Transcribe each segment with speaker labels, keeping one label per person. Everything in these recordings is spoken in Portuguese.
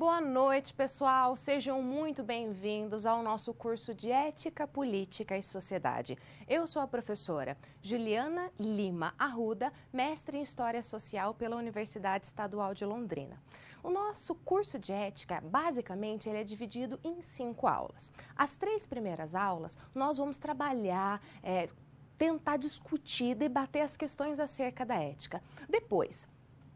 Speaker 1: boa noite, pessoal. Sejam muito bem-vindos ao nosso curso de Ética, Política e Sociedade. Eu sou a professora Juliana Lima Arruda, mestre em História Social pela Universidade Estadual de Londrina. O nosso curso de Ética, basicamente, ele é dividido em 5 aulas. As 3 primeiras aulas, nós vamos trabalhar, tentar discutir, debater as questões acerca da ética. Depois,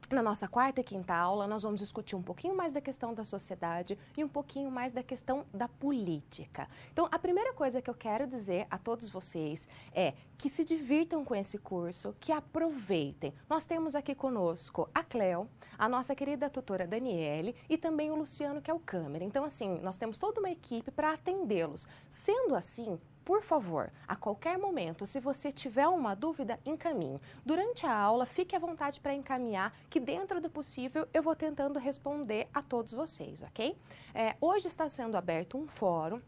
Speaker 1: na nossa 4ª e 5ª aula, nós vamos discutir um pouquinho mais da questão da sociedade e um pouquinho mais da questão da política. Então, a primeira coisa que eu quero dizer a todos vocês é que se divirtam com esse curso, que aproveitem. Nós temos aqui conosco a Cleo, a nossa querida tutora Daniele e também o Luciano, que é o câmera. Então, assim, nós temos toda uma equipe para atendê-los. Sendo assim, por favor, a qualquer momento, se você tiver uma dúvida, encaminhe. Durante a aula, fique à vontade para encaminhar, que dentro do possível eu vou tentando responder a todos vocês, ok? Hoje está sendo aberto um fórum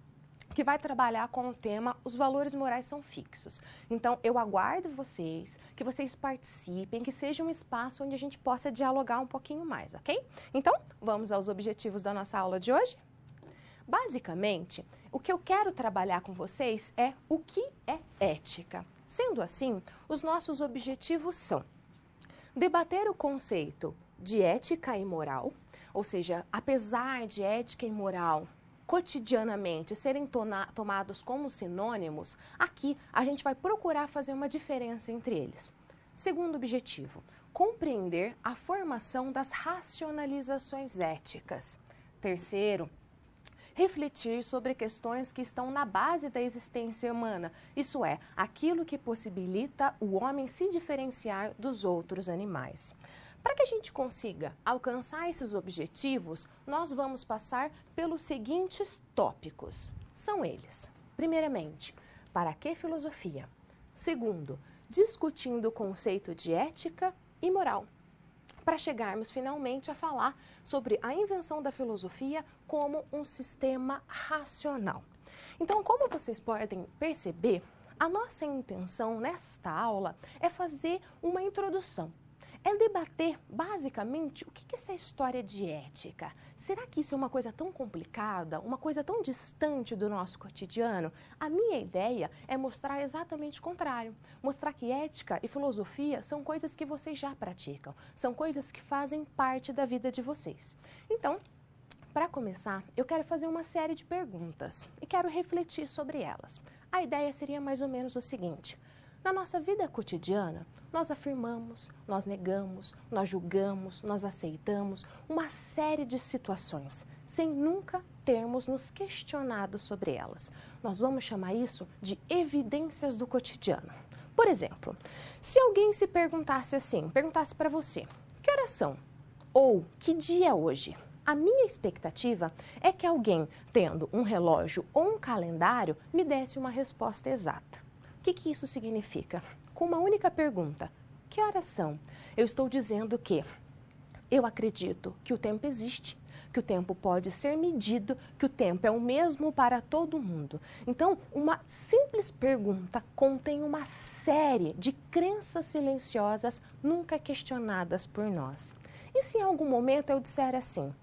Speaker 1: que vai trabalhar com o tema Os Valores Morais São Fixos. Então, eu aguardo vocês, que vocês participem, que seja um espaço onde a gente possa dialogar um pouquinho mais, ok? Então, vamos aos objetivos da nossa aula de hoje? Basicamente, o que eu quero trabalhar com vocês é o que é ética. Sendo assim, os nossos objetivos são debater o conceito de ética e moral, ou seja, apesar de ética e moral cotidianamente serem tomados como sinônimos, aqui a gente vai procurar fazer uma diferença entre eles. Segundo objetivo, compreender a formação das racionalizações éticas. Terceiro, refletir sobre questões que estão na base da existência humana, isso é, aquilo que possibilita o homem se diferenciar dos outros animais. Para que a gente consiga alcançar esses objetivos, nós vamos passar pelos seguintes tópicos. São eles: primeiramente, para que filosofia? Segundo, discutindo o conceito de ética e moral, para chegarmos finalmente a falar sobre a invenção da filosofia como um sistema racional. Então, como vocês podem perceber, a nossa intenção nesta aula é fazer uma introdução. É debater, basicamente, o que é essa história de ética? Será que isso é uma coisa tão complicada, uma coisa tão distante do nosso cotidiano? A minha ideia é mostrar exatamente o contrário. Mostrar que ética e filosofia são coisas que vocês já praticam, são coisas que fazem parte da vida de vocês. Então, para começar, eu quero fazer uma série de perguntas e quero refletir sobre elas. A ideia seria mais ou menos o seguinte: na nossa vida cotidiana, nós afirmamos, nós negamos, nós julgamos, nós aceitamos uma série de situações, sem nunca termos nos questionado sobre elas. Nós vamos chamar isso de evidências do cotidiano. Por exemplo, se alguém se perguntasse assim, perguntasse para você, que horas são? Ou que dia é hoje? A minha expectativa é que alguém, tendo um relógio ou um calendário, me desse uma resposta exata. O que isso significa? Com uma única pergunta, que horas são? Eu estou dizendo que eu acredito que o tempo existe, que o tempo pode ser medido, que o tempo é o mesmo para todo mundo. Então, uma simples pergunta contém uma série de crenças silenciosas nunca questionadas por nós. E se em algum momento eu disser assim: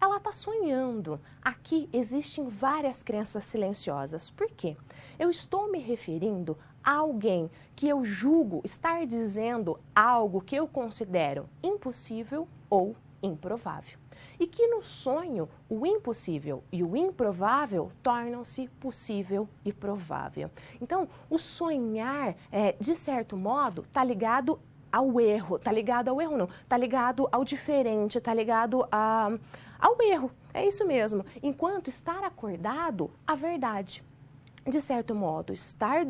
Speaker 1: ela está sonhando. Aqui existem várias crenças silenciosas. Por quê? Eu estou me referindo a alguém que eu julgo estar dizendo algo que eu considero impossível ou improvável. E que no sonho, o impossível e o improvável tornam-se possível e provável. Então, o sonhar, de certo modo, está ligado ao erro. Está ligado ao erro não, está ligado ao diferente, está ligado ao erro. É isso mesmo. Enquanto estar acordado, a verdade. De certo modo, estar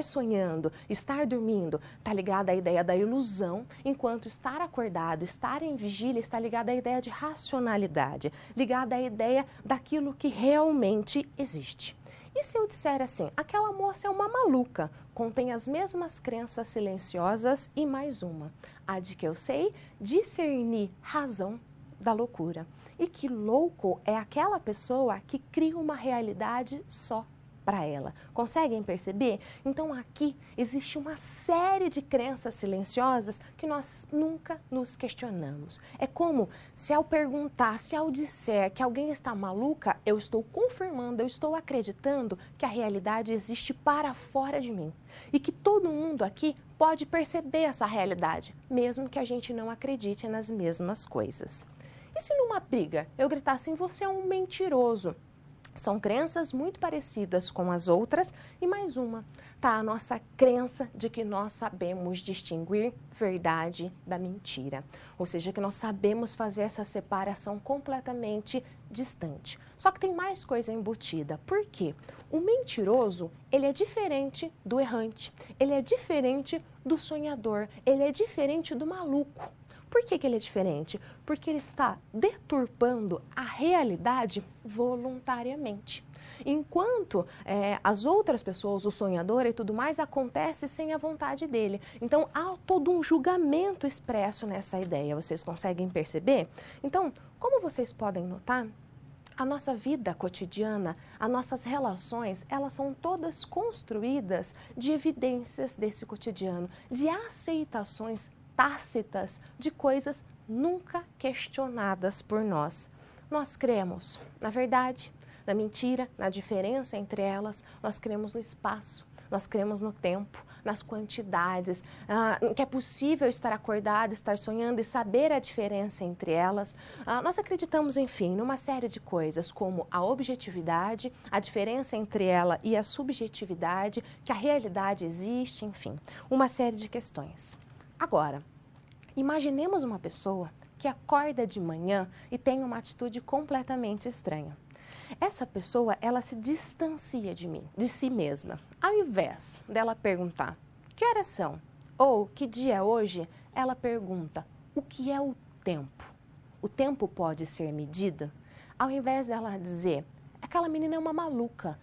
Speaker 1: sonhando, estar dormindo, está ligado à ideia da ilusão, enquanto estar acordado, estar em vigília, está ligado à ideia de racionalidade, ligada à ideia daquilo que realmente existe. E se eu disser assim, aquela moça é uma maluca, contém as mesmas crenças silenciosas e mais uma, a de que eu sei discernir razão da loucura. E que louco é aquela pessoa que cria uma realidade só para ela. Conseguem perceber? Então aqui existe uma série de crenças silenciosas que nós nunca nos questionamos. É como se ao perguntar, se ao disser que alguém está maluca, eu estou confirmando, eu estou acreditando que a realidade existe para fora de mim. E que todo mundo aqui pode perceber essa realidade, mesmo que a gente não acredite nas mesmas coisas. E se numa briga eu gritar assim, você é um mentiroso? São crenças muito parecidas com as outras e mais uma, tá? A nossa crença de que nós sabemos distinguir verdade da mentira. Ou seja, que nós sabemos fazer essa separação completamente distante. Só que tem mais coisa embutida. Por quê? O mentiroso, ele é diferente do errante, ele é diferente do sonhador, ele é diferente do maluco. Por que ele é diferente? Porque ele está deturpando a realidade voluntariamente. Enquanto as outras pessoas, o sonhador e tudo mais, acontece sem a vontade dele. Então, há todo um julgamento expresso nessa ideia. Vocês conseguem perceber? Então, como vocês podem notar, a nossa vida cotidiana, as nossas relações, elas são todas construídas de evidências desse cotidiano, de aceitações tácitas de coisas nunca questionadas por nós. Nós cremos na verdade, na mentira, na diferença entre elas, nós cremos no espaço, nós cremos no tempo, nas quantidades, que é possível estar acordado, estar sonhando e saber a diferença entre elas. Nós acreditamos, enfim, numa série de coisas, como a objetividade, a diferença entre ela e a subjetividade, que a realidade existe, enfim, uma série de questões. Agora, imaginemos uma pessoa que acorda de manhã e tem uma atitude completamente estranha. Essa pessoa, ela se distancia de si mesma. Ao invés dela perguntar, que horas são? Ou, que dia é hoje? Ela pergunta, o que é o tempo? O tempo pode ser medido? Ao invés dela dizer, aquela menina é uma maluca,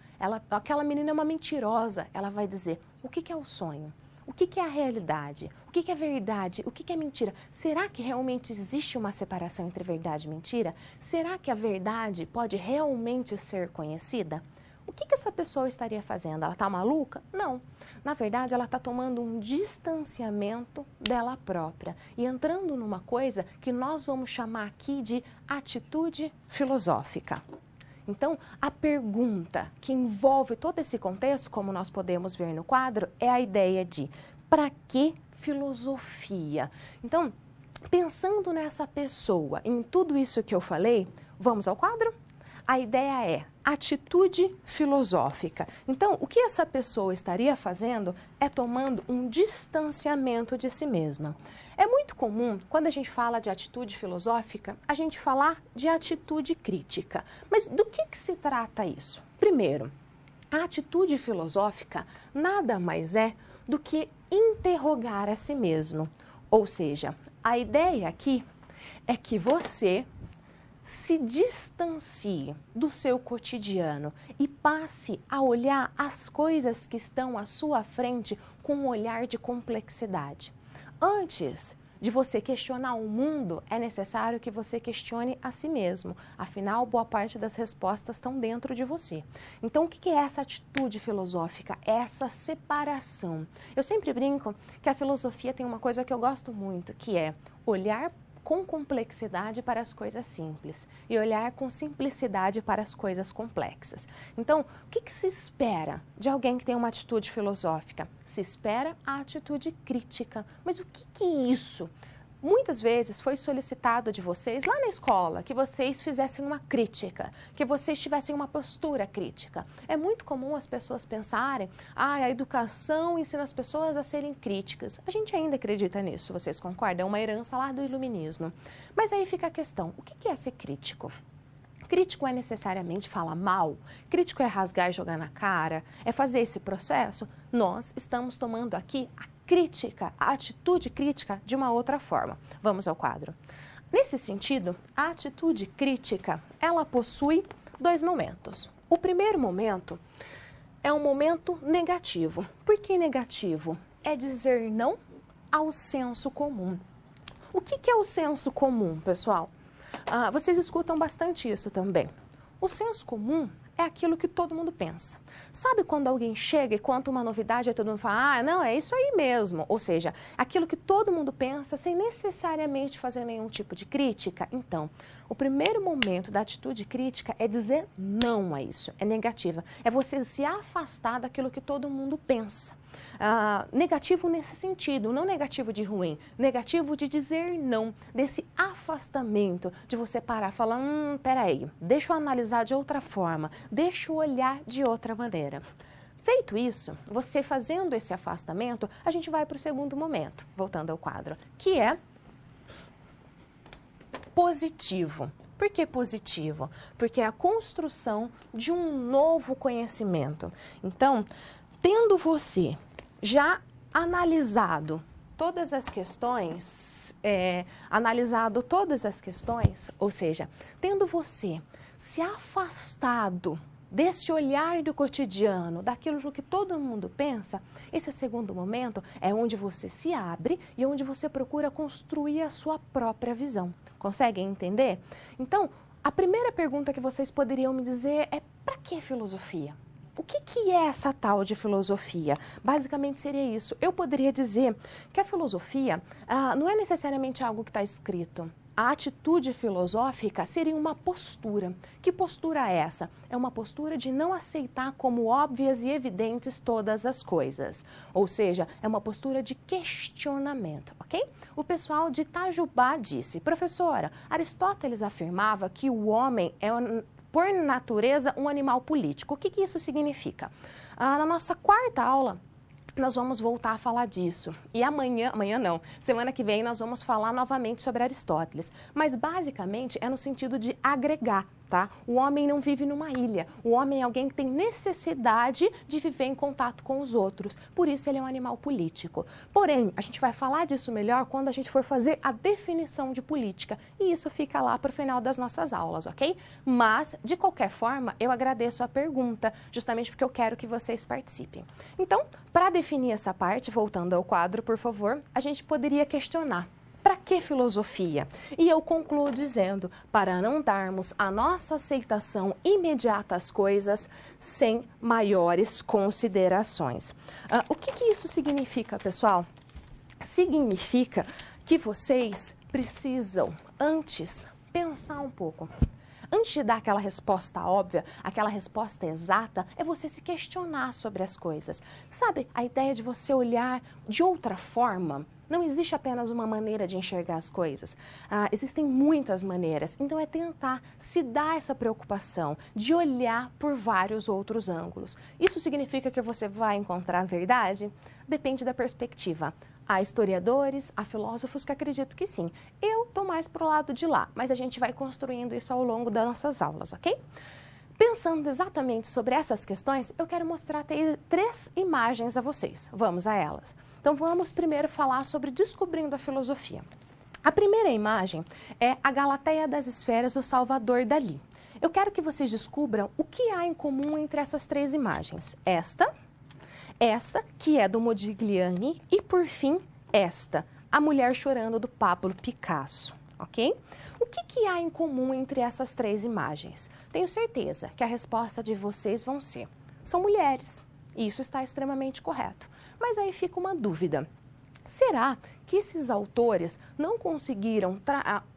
Speaker 1: aquela menina é uma mentirosa, ela vai dizer, o que é o sonho? O que é a realidade? O que é verdade? O que é mentira? Será que realmente existe uma separação entre verdade e mentira? Será que a verdade pode realmente ser conhecida? O que essa pessoa estaria fazendo? Ela está maluca? Não. Na verdade, ela está tomando um distanciamento dela própria e entrando numa coisa que nós vamos chamar aqui de atitude filosófica. Então, a pergunta que envolve todo esse contexto, como nós podemos ver no quadro, é a ideia de para que filosofia? Então, pensando nessa pessoa, em tudo isso que eu falei, vamos ao quadro? A ideia é atitude filosófica. Então, o que essa pessoa estaria fazendo é tomando um distanciamento de si mesma. É muito comum, quando a gente fala de atitude filosófica, a gente falar de atitude crítica. Mas do que se trata isso? Primeiro, a atitude filosófica nada mais é do que interrogar a si mesmo. Ou seja, a ideia aqui é que você se distancie do seu cotidiano e passe a olhar as coisas que estão à sua frente com um olhar de complexidade. Antes de você questionar o mundo, é necessário que você questione a si mesmo. Afinal, boa parte das respostas estão dentro de você. Então, o que é essa atitude filosófica? É essa separação. Eu sempre brinco que a filosofia tem uma coisa que eu gosto muito, que é olhar com complexidade para as coisas simples e olhar com simplicidade para as coisas complexas. Então, o que se espera de alguém que tem uma atitude filosófica? Se espera a atitude crítica. Mas o que é isso? Muitas vezes foi solicitado de vocês lá na escola que vocês fizessem uma crítica, que vocês tivessem uma postura crítica. É muito comum as pessoas pensarem, a educação ensina as pessoas a serem críticas. A gente ainda acredita nisso, vocês concordam? É uma herança lá do iluminismo. Mas aí fica a questão, o que é ser crítico? Crítico é necessariamente falar mal? Crítico é rasgar e jogar na cara? É fazer esse processo? Nós estamos tomando aqui a crítica, a atitude crítica de uma outra forma. Vamos ao quadro. Nesse sentido, a atitude crítica, ela possui dois momentos. O primeiro momento é um momento negativo. Por que negativo? É dizer não ao senso comum. O que é o senso comum, pessoal? Vocês escutam bastante isso também. O senso comum é aquilo que todo mundo pensa. Sabe quando alguém chega e conta uma novidade e todo mundo fala, ah, não, é isso aí mesmo. Ou seja, aquilo que todo mundo pensa sem necessariamente fazer nenhum tipo de crítica. Então, o primeiro momento da atitude crítica é dizer não a isso, é negativa. É você se afastar daquilo que todo mundo pensa. Negativo nesse sentido, não negativo de ruim, negativo de dizer não, desse afastamento, de você parar e falar, peraí, deixa eu analisar de outra forma, deixa eu olhar de outra maneira. Feito isso, você fazendo esse afastamento, a gente vai para o segundo momento, voltando ao quadro, que é positivo. Por que positivo? Porque é a construção de um novo conhecimento. Então, tendo você já analisado todas as questões, ou seja, tendo você se afastado desse olhar do cotidiano, daquilo que todo mundo pensa, esse segundo momento é onde você se abre e onde você procura construir a sua própria visão. Conseguem entender? Então, a primeira pergunta que vocês poderiam me dizer é: para que filosofia? O que é essa tal de filosofia? Basicamente seria isso. Eu poderia dizer que a filosofia não é necessariamente algo que está escrito. A atitude filosófica seria uma postura. Que postura é essa? É uma postura de não aceitar como óbvias e evidentes todas as coisas. Ou seja, é uma postura de questionamento, ok? O pessoal de Itajubá disse: professora, Aristóteles afirmava que o homem é, por natureza, um animal político. O que isso significa? Na nossa quarta aula, nós vamos voltar a falar disso. E amanhã não, semana que vem nós vamos falar novamente sobre Aristóteles. Mas basicamente é no sentido de agregar, tá? O homem não vive numa ilha. O homem é alguém que tem necessidade de viver em contato com os outros. Por isso ele é um animal político. Porém, a gente vai falar disso melhor quando a gente for fazer a definição de política. E isso fica lá para o final das nossas aulas, ok? Mas, de qualquer forma, eu agradeço a pergunta, justamente porque eu quero que vocês participem. Então, para definir essa parte, voltando ao quadro, por favor, a gente poderia questionar: para que filosofia? E eu concluo dizendo: para não darmos a nossa aceitação imediata às coisas sem maiores considerações. O que isso significa, pessoal? Significa que vocês precisam, antes, pensar um pouco. Antes de dar aquela resposta óbvia, aquela resposta exata, é você se questionar sobre as coisas. Sabe, a ideia de você olhar de outra forma? Não existe apenas uma maneira de enxergar as coisas. Existem muitas maneiras. Então, é tentar se dar essa preocupação de olhar por vários outros ângulos. Isso significa que você vai encontrar a verdade? Depende da perspectiva. Há historiadores, há filósofos que acreditam que sim. Eu estou mais para o lado de lá, mas a gente vai construindo isso ao longo das nossas aulas, ok? Pensando exatamente sobre essas questões, eu quero mostrar três imagens a vocês. Vamos a elas. Então, vamos primeiro falar sobre descobrindo a filosofia. A primeira imagem é a Galateia das Esferas, do Salvador Dalí. Eu quero que vocês descubram o que há em comum entre essas três imagens. Esta, que é do Modigliani, e, por fim, esta, A Mulher Chorando, do Pablo Picasso. Ok? O que há em comum entre essas três imagens? Tenho certeza que a resposta de vocês vão ser: são mulheres. E isso está extremamente correto. Mas aí fica uma dúvida. Será que esses autores não conseguiram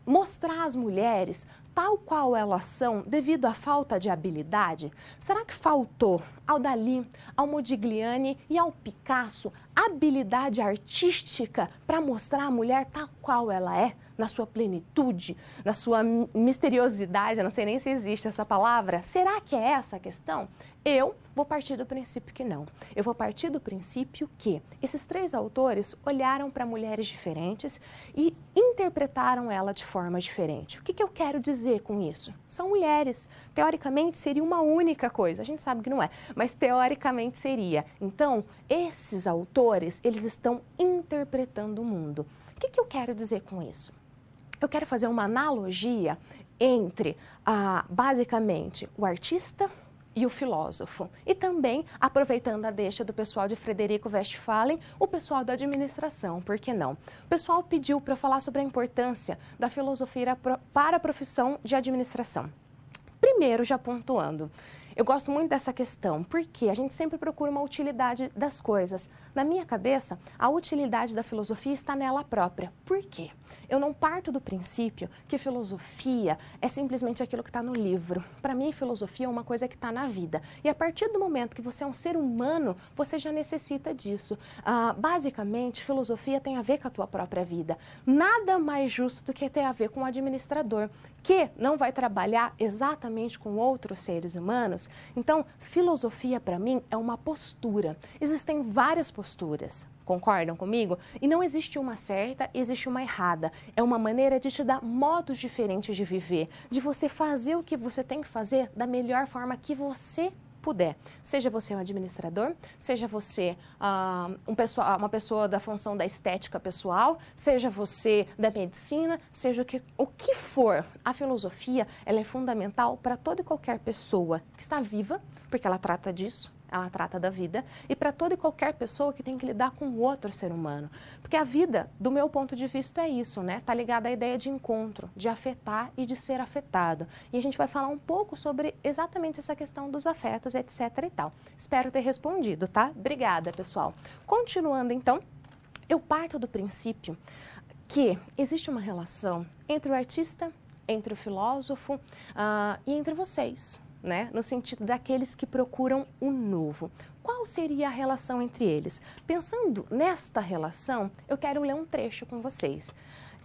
Speaker 1: mostrar as mulheres tal qual elas são devido à falta de habilidade? Será que faltou ao Dalí, ao Modigliani e ao Picasso habilidade artística para mostrar a mulher tal qual ela é, na sua plenitude, na sua misteriosidade? Eu não sei nem se existe essa palavra. Será que é essa a questão? Eu vou partir do princípio que não. Eu vou partir do princípio que esses três autores olharam para mulheres diferentes e interpretaram ela de forma diferente. O que eu quero dizer com isso? São mulheres. Teoricamente seria uma única coisa. A gente sabe que não é, mas teoricamente seria. Então, esses autores, eles estão interpretando o mundo. O que eu quero dizer com isso? Eu quero fazer uma analogia entre, basicamente, o artista e o filósofo. E também, aproveitando a deixa do pessoal de Frederico Westphalen, o pessoal da administração, por que não? O pessoal pediu para eu falar sobre a importância da filosofia para a profissão de administração. Primeiro, já pontuando, Eu gosto muito dessa questão, porque a gente sempre procura uma utilidade das coisas. Na minha cabeça, a utilidade da filosofia está nela própria. Por quê? Eu não parto do princípio que filosofia é simplesmente aquilo que está no livro. Para mim, filosofia é uma coisa que está na vida. E a partir do momento que você é um ser humano, você já necessita disso. Basicamente, filosofia tem a ver com a tua própria vida. Nada mais justo do que ter a ver com o administrador, que não vai trabalhar exatamente com outros seres humanos. Então, filosofia para mim é uma postura. Existem várias posturas. Concordam comigo? E não existe uma certa, existe uma errada. É uma maneira de te dar modos diferentes de viver, de você fazer o que você tem que fazer da melhor forma que você puder. Seja você um administrador, seja você uma pessoa da função da estética pessoal, seja você da medicina, seja o que for. A filosofia, ela é fundamental para toda e qualquer pessoa que está viva, porque ela trata disso. Ela trata da vida, e para toda e qualquer pessoa que tem que lidar com outro ser humano. Porque a vida, do meu ponto de vista, é isso, né? Está ligada à ideia de encontro, de afetar e de ser afetado. E a gente vai falar um pouco sobre exatamente essa questão dos afetos, etc e tal. Espero ter respondido, tá? Obrigada, pessoal. Continuando, então, eu parto do princípio que existe uma relação entre o artista, entre o filósofo e entre vocês, né? No sentido daqueles que procuram o novo. Qual seria a relação entre eles? Pensando nesta relação, eu quero ler um trecho com vocês,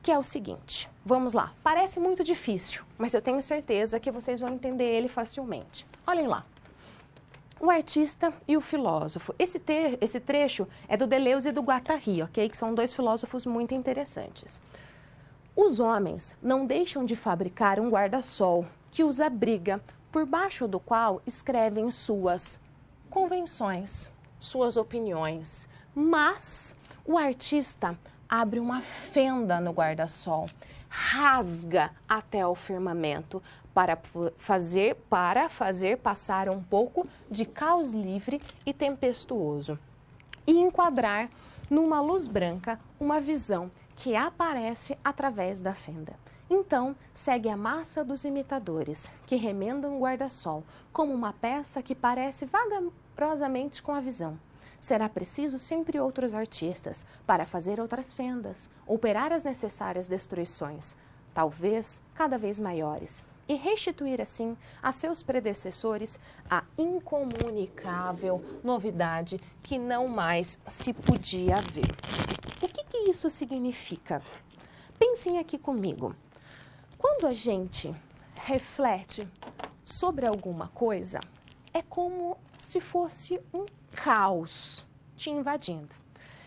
Speaker 1: que é o seguinte. Vamos lá. Parece muito difícil, mas eu tenho certeza que vocês vão entender ele facilmente. Olhem lá. O artista e o filósofo. Esse trecho é do Deleuze e do Guattari, ok? Que são dois filósofos muito interessantes. Os homens não deixam de fabricar um guarda-sol que os abriga, por baixo do qual escrevem suas convenções, suas opiniões. Mas o artista abre uma fenda no guarda-sol, rasga até o firmamento para fazer passar um pouco de caos livre e tempestuoso e enquadrar numa luz branca uma visão que aparece através da fenda. Então, segue a massa dos imitadores, que remendam o guarda-sol, como uma peça que parece vagarosamente com a visão. Será preciso sempre outros artistas para fazer outras fendas, operar as necessárias destruições, talvez cada vez maiores, e restituir assim a seus predecessores a incomunicável novidade que não mais se podia ver. O que isso significa? Pensem aqui comigo. Quando a gente reflete sobre alguma coisa, é como se fosse um caos te invadindo.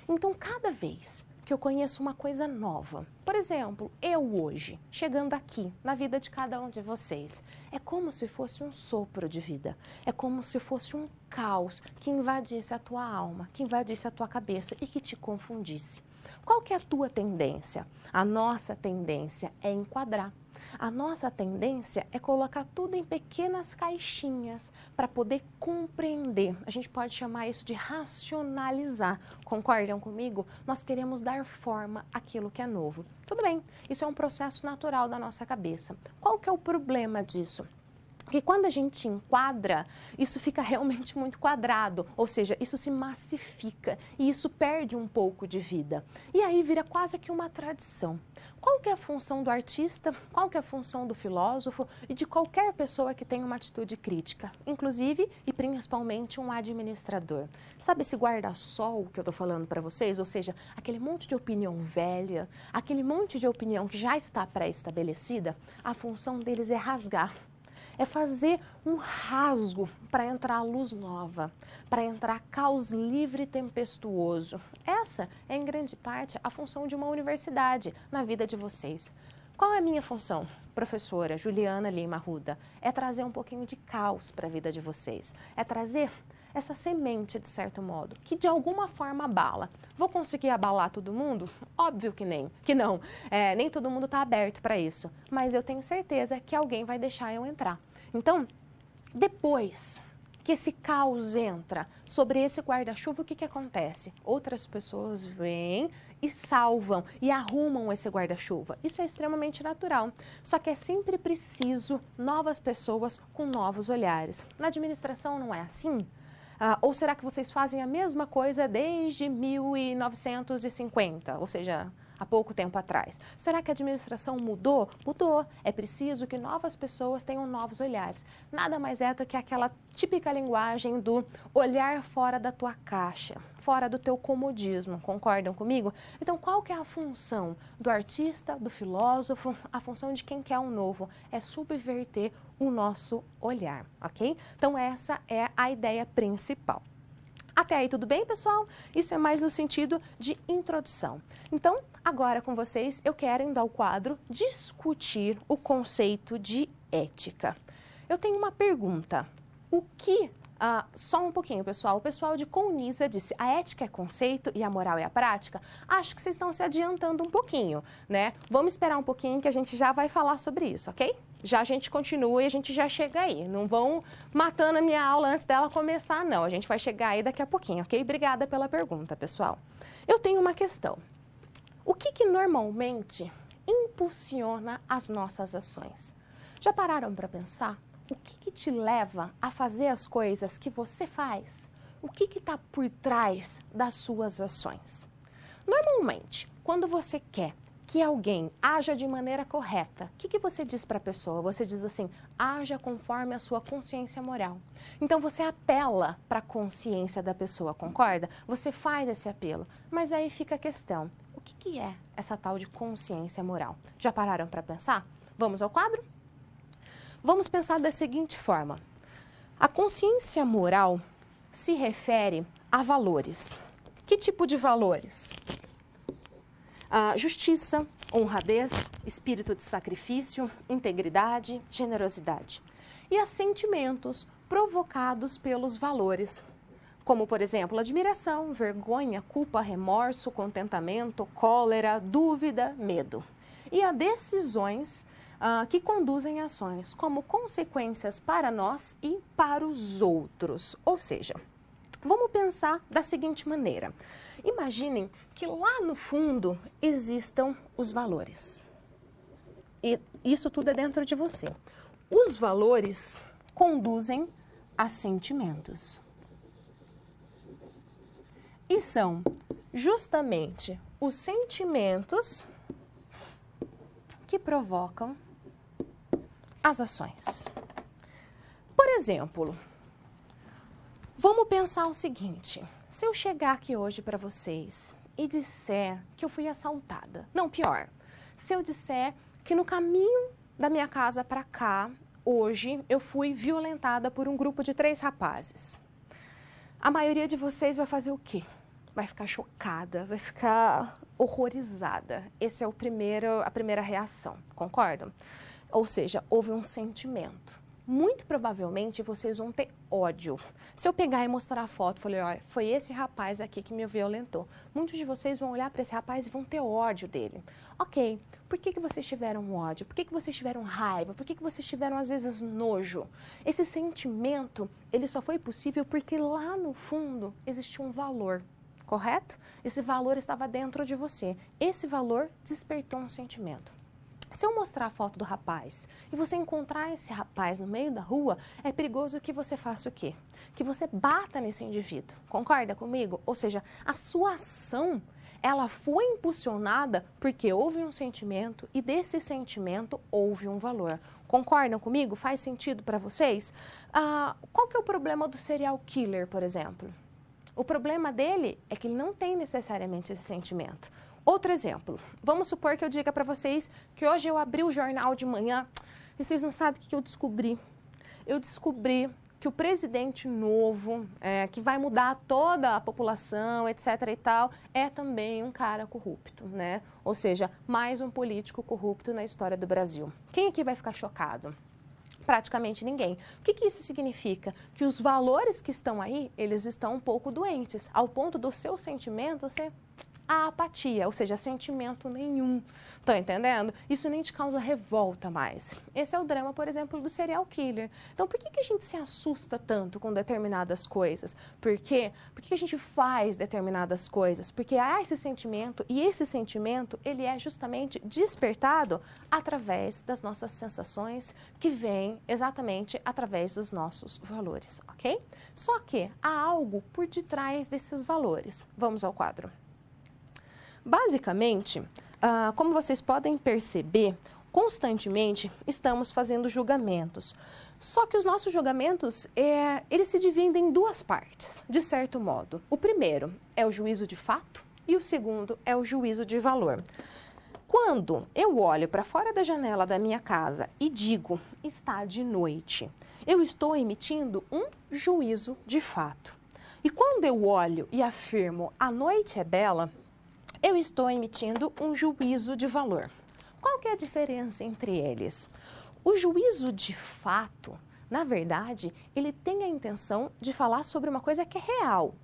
Speaker 1: Então, cada vez que eu conheço uma coisa nova, por exemplo, eu hoje, chegando aqui na vida de cada um de vocês, é como se fosse um sopro de vida, é como se fosse um caos que invadisse a tua alma, que invadisse a tua cabeça e que te confundisse. Qual que é a tua tendência? A nossa tendência é enquadrar. A nossa tendência é colocar tudo em pequenas caixinhas para poder compreender. A gente pode chamar isso de racionalizar. Concordam comigo? Nós queremos dar forma àquilo que é novo. Tudo bem, isso é um processo natural da nossa cabeça. Qual que é o problema disso? Porque quando a gente enquadra, isso fica realmente muito quadrado, ou seja, isso se massifica e isso perde um pouco de vida. E aí vira quase que uma tradição. Qual que é a função do artista, qual que é a função do filósofo e de qualquer pessoa que tenha uma atitude crítica, inclusive e principalmente um administrador? Sabe esse guarda-sol que eu estou falando para vocês? Ou seja, aquele monte de opinião velha, aquele monte de opinião que já está pré-estabelecida, a função deles é rasgar. É fazer um rasgo para entrar luz nova, para entrar caos livre e tempestuoso. Essa é, em grande parte, a função de uma universidade na vida de vocês. Qual é a minha função, professora Juliana Lima Arruda? É trazer um pouquinho de caos para a vida de vocês. É trazer essa semente, de certo modo, que de alguma forma abala. Vou conseguir abalar todo mundo? Óbvio que não. Nem todo mundo está aberto para isso. Mas eu tenho certeza que alguém vai deixar eu entrar. Então, depois que esse caos entra sobre esse guarda-chuva, o que acontece? Outras pessoas vêm e salvam e arrumam esse guarda-chuva. Isso é extremamente natural. Só que é sempre preciso novas pessoas com novos olhares. Na administração não é assim? Ou será que vocês fazem a mesma coisa desde 1950, ou seja, há pouco tempo atrás? Será que a administração mudou? Mudou. É preciso que novas pessoas tenham novos olhares. Nada mais é do que aquela típica linguagem do olhar fora da tua caixa, fora do teu comodismo. Concordam comigo? Então, qual que é a função do artista, do filósofo? A função de quem quer um novo é subverter o nosso olhar, ok? Então, essa é a ideia principal. Até aí tudo bem, pessoal? Isso é mais no sentido de introdução. Então, agora com vocês, eu quero dar o quadro discutir o conceito de ética. Eu tenho uma pergunta. O que... só um pouquinho, pessoal. O pessoal de Colniza disse, a ética é conceito e a moral é a prática? Acho que vocês estão se adiantando um pouquinho, né? Vamos esperar um pouquinho que a gente já vai falar sobre isso, ok? Já a gente continua e a gente já chega aí. Não vão matando a minha aula antes dela começar, não. A gente vai chegar aí daqui a pouquinho, ok? Obrigada pela pergunta, pessoal. Eu tenho uma questão. O que normalmente impulsiona as nossas ações? Já pararam para pensar? O que te leva a fazer as coisas que você faz? O que está por trás das suas ações? Normalmente, quando você quer que alguém haja de maneira correta, o que você diz para a pessoa? Você diz assim, haja conforme a sua consciência moral. Então, você apela para a consciência da pessoa, concorda? Você faz esse apelo. Mas aí fica a questão, o que é essa tal de consciência moral? Já pararam para pensar? Vamos ao quadro? Vamos pensar da seguinte forma. A consciência moral se refere a valores. Que tipo de valores? Justiça, honradez, espírito de sacrifício, integridade, generosidade. E a sentimentos provocados pelos valores, como, por exemplo, admiração, vergonha, culpa, remorso, contentamento, cólera, dúvida, medo. E a decisões que conduzem ações como consequências para nós e para os outros. Ou seja, vamos pensar da seguinte maneira. Imaginem que lá no fundo existam os valores. E isso tudo é dentro de você. Os valores conduzem a sentimentos. E são justamente os sentimentos que provocam as ações. Por exemplo, vamos pensar o seguinte, se eu chegar aqui hoje para vocês e disser que eu fui assaltada, não, pior, se eu disser que no caminho da minha casa para cá, hoje, eu fui violentada por um grupo de 3 rapazes, a maioria de vocês vai fazer o quê? Vai ficar chocada, vai ficar horrorizada. Essa é a primeira reação, concordam? Ou seja, houve um sentimento. Muito provavelmente vocês vão ter ódio. Se eu pegar e mostrar a foto, falei, olha, foi esse rapaz aqui que me violentou. Muitos de vocês vão olhar para esse rapaz e vão ter ódio dele. Ok, por que vocês tiveram ódio? Por que vocês tiveram raiva? Por que vocês tiveram, às vezes, nojo? Esse sentimento, ele só foi possível porque lá no fundo existia um valor. Correto? Esse valor estava dentro de você. Esse valor despertou um sentimento. Se eu mostrar a foto do rapaz e você encontrar esse rapaz no meio da rua, é perigoso que você faça o quê? Que você bata nesse indivíduo. Concorda comigo? Ou seja, a sua ação, ela foi impulsionada porque houve um sentimento e desse sentimento houve um valor. Concordam comigo? Faz sentido para vocês? Qual que é o problema do serial killer, por exemplo? O problema dele é que ele não tem necessariamente esse sentimento. Outro exemplo, vamos supor que eu diga para vocês que hoje eu abri o jornal de manhã e vocês não sabem o que eu descobri. Eu descobri que o presidente novo, que vai mudar toda a população, etc. e tal, é também um cara corrupto, né? Ou seja, mais um político corrupto na história do Brasil. Quem aqui vai ficar chocado? Praticamente ninguém. O que isso significa? Que os valores que estão aí, eles estão um pouco doentes, ao ponto do seu sentimento ser a apatia, ou seja, sentimento nenhum. Estão entendendo? Isso nem te causa revolta mais. Esse é o drama, por exemplo, do serial killer. Então, por que a gente se assusta tanto com determinadas coisas? Por quê? Por que a gente faz determinadas coisas? Porque há esse sentimento, e esse sentimento, ele é justamente despertado através das nossas sensações, que vêm exatamente através dos nossos valores, ok? Só que há algo por detrás desses valores. Vamos ao quadro. Basicamente, como vocês podem perceber, constantemente estamos fazendo julgamentos. Só que os nossos julgamentos, eles se dividem em duas partes, de certo modo. O primeiro é o juízo de fato e o segundo é o juízo de valor. Quando eu olho para fora da janela da minha casa e digo, está de noite, eu estou emitindo um juízo de fato. E quando eu olho e afirmo, a noite é bela, eu estou emitindo um juízo de valor. Qual que é a diferença entre eles? O juízo de fato, na verdade, ele tem a intenção de falar sobre uma coisa que é real.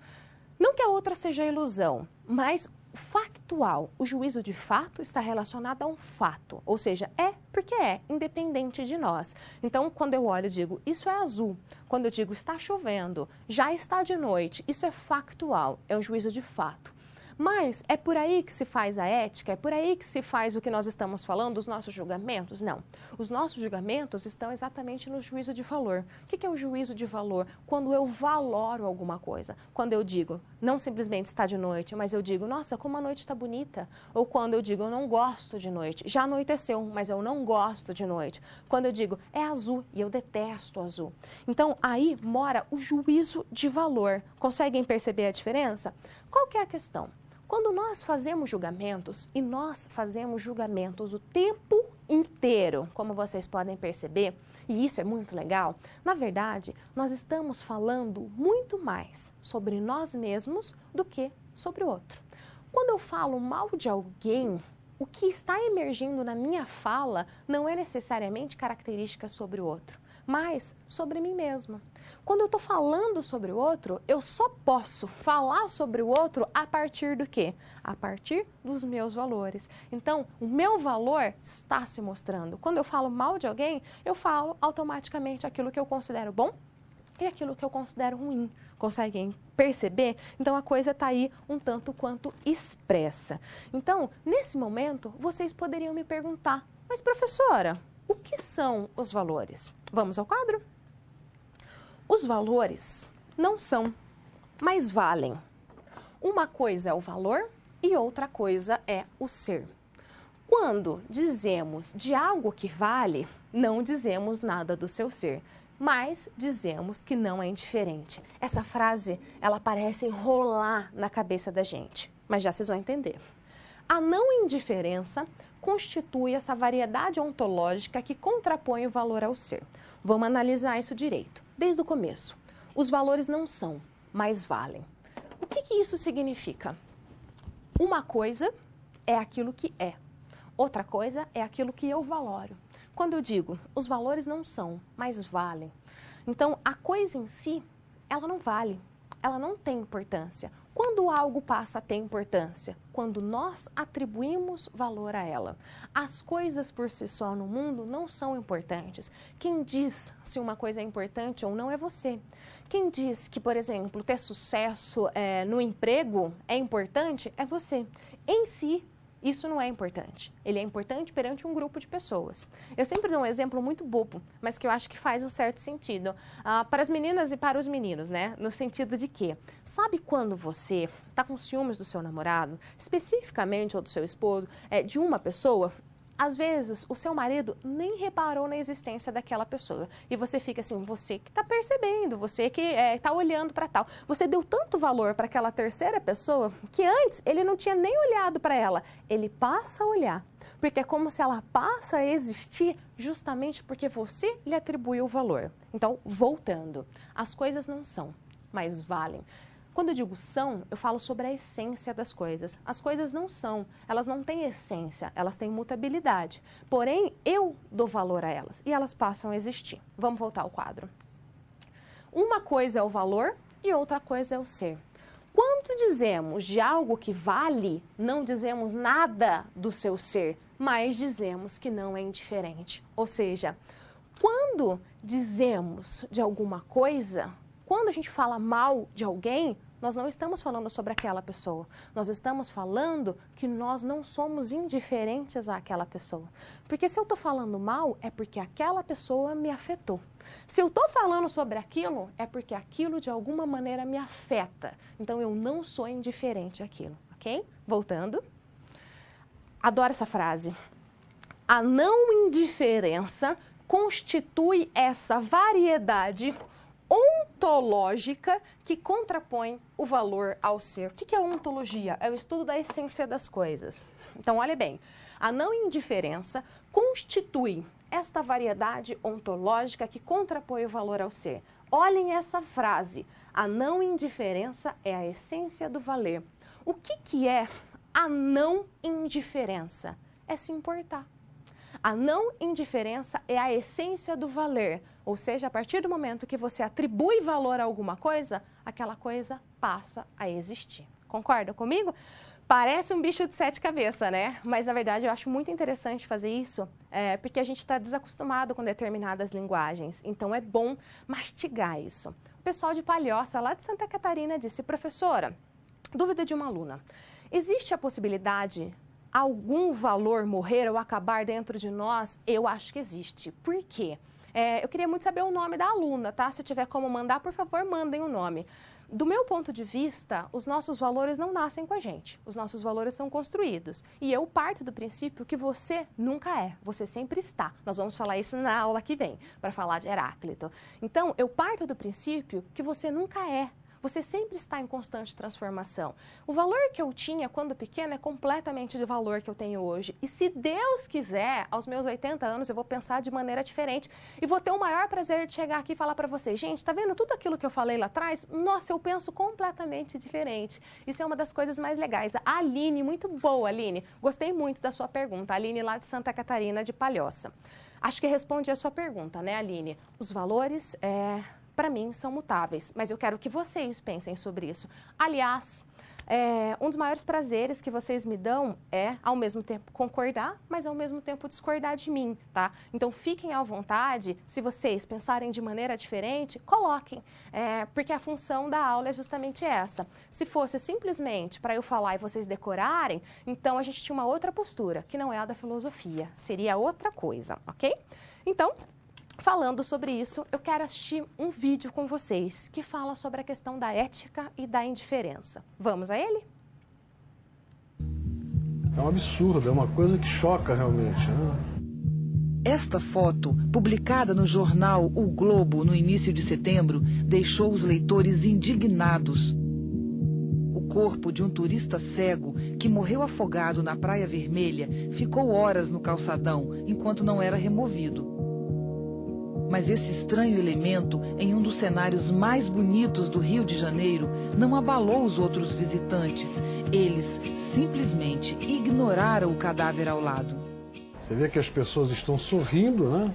Speaker 1: Não que a outra seja ilusão, mas factual. O juízo de fato está relacionado a um fato, ou seja, é porque é, independente de nós. Então, quando eu olho e digo, isso é azul. Quando eu digo, está chovendo, já está de noite, isso é factual, é um juízo de fato. Mas é por aí que se faz a ética? É por aí que se faz o que nós estamos falando, os nossos julgamentos? Não. Os nossos julgamentos estão exatamente no juízo de valor. O que é o juízo de valor? Quando eu valoro alguma coisa. Quando eu digo, não simplesmente está de noite, mas eu digo, nossa, como a noite está bonita. Ou quando eu digo, eu não gosto de noite. Já anoiteceu, mas eu não gosto de noite. Quando eu digo, é azul e eu detesto azul. Então, aí mora o juízo de valor. Conseguem perceber a diferença? Qual que é a questão? Quando nós fazemos julgamentos, e nós fazemos julgamentos o tempo inteiro, como vocês podem perceber, e isso é muito legal, na verdade, nós estamos falando muito mais sobre nós mesmos do que sobre o outro. Quando eu falo mal de alguém, o que está emergindo na minha fala não é necessariamente característica sobre o outro, mas sobre mim mesma. Quando eu estou falando sobre o outro, eu só posso falar sobre o outro a partir do quê? A partir dos meus valores. Então, o meu valor está se mostrando. Quando eu falo mal de alguém, eu falo automaticamente aquilo que eu considero bom e aquilo que eu considero ruim. Conseguem perceber? Então, a coisa está aí um tanto quanto expressa. Então, nesse momento, vocês poderiam me perguntar, mas professora, o que são os valores? Vamos ao quadro? Os valores não são, mas valem. Uma coisa é o valor e outra coisa é o ser. Quando dizemos de algo que vale, não dizemos nada do seu ser, mas dizemos que não é indiferente. Essa frase, ela parece enrolar na cabeça da gente, mas já vocês vão entender. A não indiferença constitui essa variedade ontológica que contrapõe o valor ao ser. Vamos analisar isso direito, desde o começo. Os valores não são, mas valem. O que isso significa? Uma coisa é aquilo que é, outra coisa é aquilo que eu valoro. Quando eu digo, os valores não são, mas valem, então a coisa em si, ela não vale, ela não tem importância. Quando algo passa a ter importância? Quando nós atribuímos valor a ela. As coisas por si só no mundo não são importantes. Quem diz se uma coisa é importante ou não é você. Quem diz que, por exemplo, ter sucesso no emprego é importante é você. Em si, isso não é importante. Ele é importante perante um grupo de pessoas. Eu sempre dou um exemplo muito bobo, mas que eu acho que faz um certo sentido. Para as meninas e para os meninos, né? No sentido de que, sabe quando você está com ciúmes do seu namorado, especificamente ou do seu esposo, de uma pessoa? Às vezes, o seu marido nem reparou na existência daquela pessoa. E você fica assim, você que está percebendo, você que está olhando para tal. Você deu tanto valor para aquela terceira pessoa que antes ele não tinha nem olhado para ela. Ele passa a olhar. Porque é como se ela passa a existir justamente porque você lhe atribuiu o valor. Então, voltando, as coisas não são, mas valem. Quando eu digo são, eu falo sobre a essência das coisas. As coisas não são, elas não têm essência, elas têm mutabilidade. Porém, eu dou valor a elas e elas passam a existir. Vamos voltar ao quadro. Uma coisa é o valor e outra coisa é o ser. Quando dizemos de algo que vale, não dizemos nada do seu ser, mas dizemos que não é indiferente. Ou seja, quando dizemos de alguma coisa, quando a gente fala mal de alguém, nós não estamos falando sobre aquela pessoa. Nós estamos falando que nós não somos indiferentes àquela pessoa. Porque se eu estou falando mal, é porque aquela pessoa me afetou. Se eu estou falando sobre aquilo, é porque aquilo de alguma maneira me afeta. Então eu não sou indiferente àquilo, ok? Voltando. Adoro essa frase. A não indiferença constitui essa variedade ontológica que contrapõe o valor ao ser. O que é ontologia? É o estudo da essência das coisas. Então, olha bem, a não indiferença constitui esta variedade ontológica que contrapõe o valor ao ser. Olhem essa frase, a não indiferença é a essência do valer. O que é a não indiferença? É se importar. A não indiferença é a essência do valer, ou seja, a partir do momento que você atribui valor a alguma coisa, aquela coisa passa a existir. Concorda comigo? Parece um bicho de 7 cabeças, né? Mas, na verdade, eu acho muito interessante fazer isso, porque a gente está desacostumado com determinadas linguagens. Então, é bom mastigar isso. O pessoal de Palhoça, lá de Santa Catarina, disse: professora, dúvida de uma aluna, existe a possibilidade algum valor morrer ou acabar dentro de nós? Eu acho que existe. Por quê? Eu queria muito saber o nome da aluna, tá? Se tiver como mandar, por favor, mandem o nome. Do meu ponto de vista, os nossos valores não nascem com a gente. Os nossos valores são construídos. E eu parto do princípio que você nunca é, você sempre está. Nós vamos falar isso na aula que vem, para falar de Heráclito. Então, eu parto do princípio que você nunca é. Você sempre está em constante transformação. O valor que eu tinha quando pequena é completamente do valor que eu tenho hoje. E se Deus quiser, aos meus 80 anos, eu vou pensar de maneira diferente. E vou ter o maior prazer de chegar aqui e falar para vocês: gente, tá vendo tudo aquilo que eu falei lá atrás? Nossa, eu penso completamente diferente. Isso é uma das coisas mais legais. A Aline, muito boa, Aline. Gostei muito da sua pergunta. A Aline, lá de Santa Catarina, de Palhoça. Acho que respondi a sua pergunta, né, Aline? Os valores, para mim, são mutáveis, mas eu quero que vocês pensem sobre isso. Aliás, um dos maiores prazeres que vocês me dão é, ao mesmo tempo, concordar, mas ao mesmo tempo discordar de mim, tá? Então, fiquem à vontade, se vocês pensarem de maneira diferente, coloquem, porque a função da aula é justamente essa. Se fosse simplesmente para eu falar e vocês decorarem, então a gente tinha uma outra postura, que não é a da filosofia, seria outra coisa, ok? Então, falando sobre isso, eu quero assistir um vídeo com vocês que fala sobre a questão da ética e da indiferença. Vamos a ele?
Speaker 2: É um absurdo, é uma coisa que choca realmente, né?
Speaker 3: Esta foto, publicada no jornal O Globo no início de setembro, deixou os leitores indignados. O corpo de um turista cego que morreu afogado na Praia Vermelha ficou horas no calçadão enquanto não era removido. Mas esse estranho elemento, em um dos cenários mais bonitos do Rio de Janeiro, não abalou os outros visitantes. Eles simplesmente ignoraram o cadáver ao lado.
Speaker 2: Você vê que as pessoas estão sorrindo, né?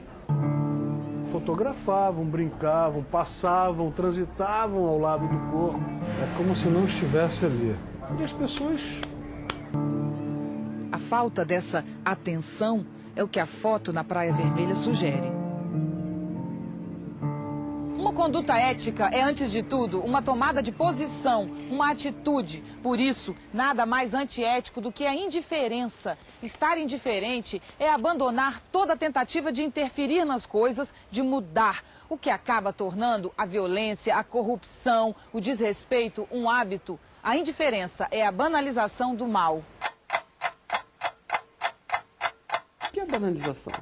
Speaker 2: Fotografavam, brincavam, passavam, transitavam ao lado do corpo. É como se não estivesse ali. E as pessoas...
Speaker 3: A falta dessa atenção é o que a foto na Praia Vermelha sugere.
Speaker 4: Uma conduta ética é, antes de tudo, uma tomada de posição, uma atitude. Por isso, nada mais antiético do que a indiferença. Estar indiferente é abandonar toda tentativa de interferir nas coisas, de mudar, o que acaba tornando a violência, a corrupção, o desrespeito um hábito. A indiferença é a banalização do mal.
Speaker 5: O que é banalização?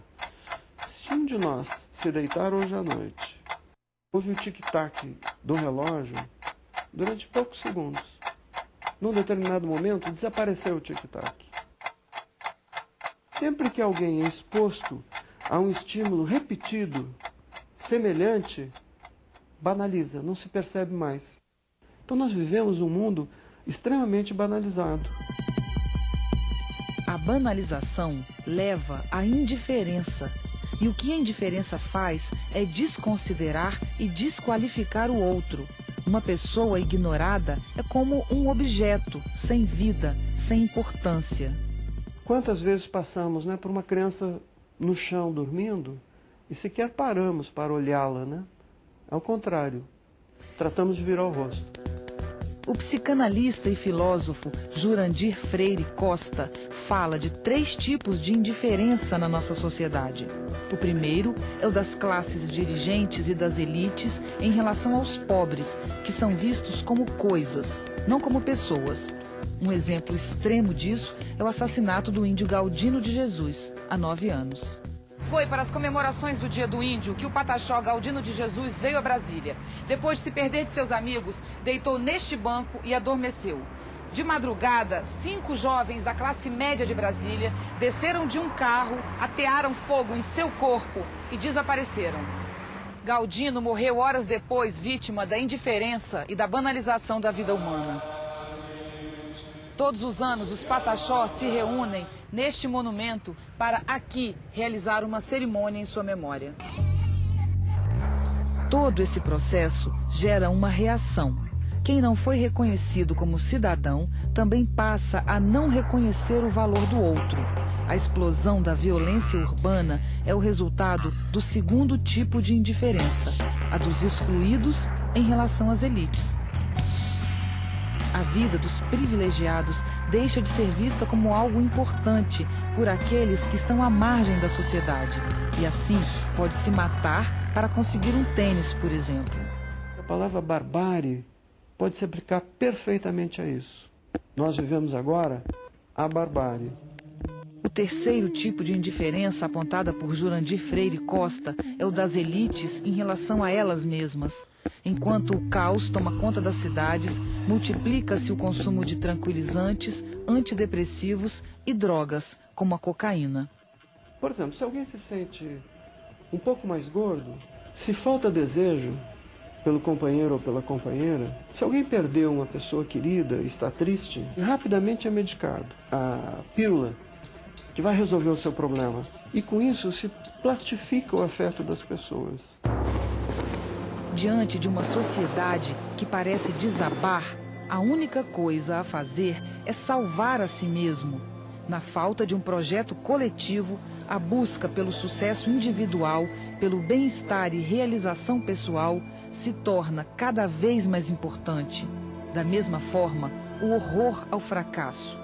Speaker 5: Se um de nós se deitar hoje à noite, houve o tic-tac do relógio durante poucos segundos. Num determinado momento, desapareceu o tic-tac. Sempre que alguém é exposto a um estímulo repetido, semelhante, banaliza, não se percebe mais. Então nós vivemos um mundo extremamente banalizado.
Speaker 3: A banalização leva à indiferença. E o que a indiferença faz é desconsiderar e desqualificar o outro. Uma pessoa ignorada é como um objeto, sem vida, sem importância.
Speaker 5: Quantas vezes passamos, né, por uma criança no chão dormindo e sequer paramos para olhá-la, né? Ao contrário, tratamos de virar o rosto.
Speaker 3: O psicanalista e filósofo Jurandir Freire Costa fala de 3 tipos de indiferença na nossa sociedade. O primeiro é o das classes dirigentes e das elites em relação aos pobres, que são vistos como coisas, não como pessoas. Um exemplo extremo disso é o assassinato do índio Galdino de Jesus, há 9 anos.
Speaker 4: Foi para as comemorações do Dia do Índio que o pataxó Galdino de Jesus veio a Brasília. Depois de se perder de seus amigos, deitou neste banco e adormeceu. De madrugada, 5 jovens da classe média de Brasília desceram de um carro, atearam fogo em seu corpo e desapareceram. Galdino morreu horas depois, vítima da indiferença e da banalização da vida humana. Todos os anos, os pataxós se reúnem neste monumento para aqui realizar uma cerimônia em sua memória.
Speaker 3: Todo esse processo gera uma reação. Quem não foi reconhecido como cidadão também passa a não reconhecer o valor do outro. A explosão da violência urbana é o resultado do segundo tipo de indiferença, a dos excluídos em relação às elites. A vida dos privilegiados deixa de ser vista como algo importante por aqueles que estão à margem da sociedade. E assim, pode se matar para conseguir um tênis, por exemplo.
Speaker 5: A palavra barbárie pode se aplicar perfeitamente a isso. Nós vivemos agora a barbárie.
Speaker 3: O terceiro tipo de indiferença apontada por Jurandir Freire Costa é o das elites em relação a elas mesmas. Enquanto o caos toma conta das cidades, multiplica-se o consumo de tranquilizantes, antidepressivos e drogas, como a cocaína.
Speaker 5: Por exemplo, se alguém se sente um pouco mais gordo, se falta desejo pelo companheiro ou pela companheira, se alguém perdeu uma pessoa querida e está triste, rapidamente é medicado. A pílula que vai resolver o seu problema. E com isso se plastifica o afeto das pessoas.
Speaker 3: Diante de uma sociedade que parece desabar, a única coisa a fazer é salvar a si mesmo. Na falta de um projeto coletivo, a busca pelo sucesso individual, pelo bem-estar e realização pessoal se torna cada vez mais importante. Da mesma forma, o horror ao fracasso.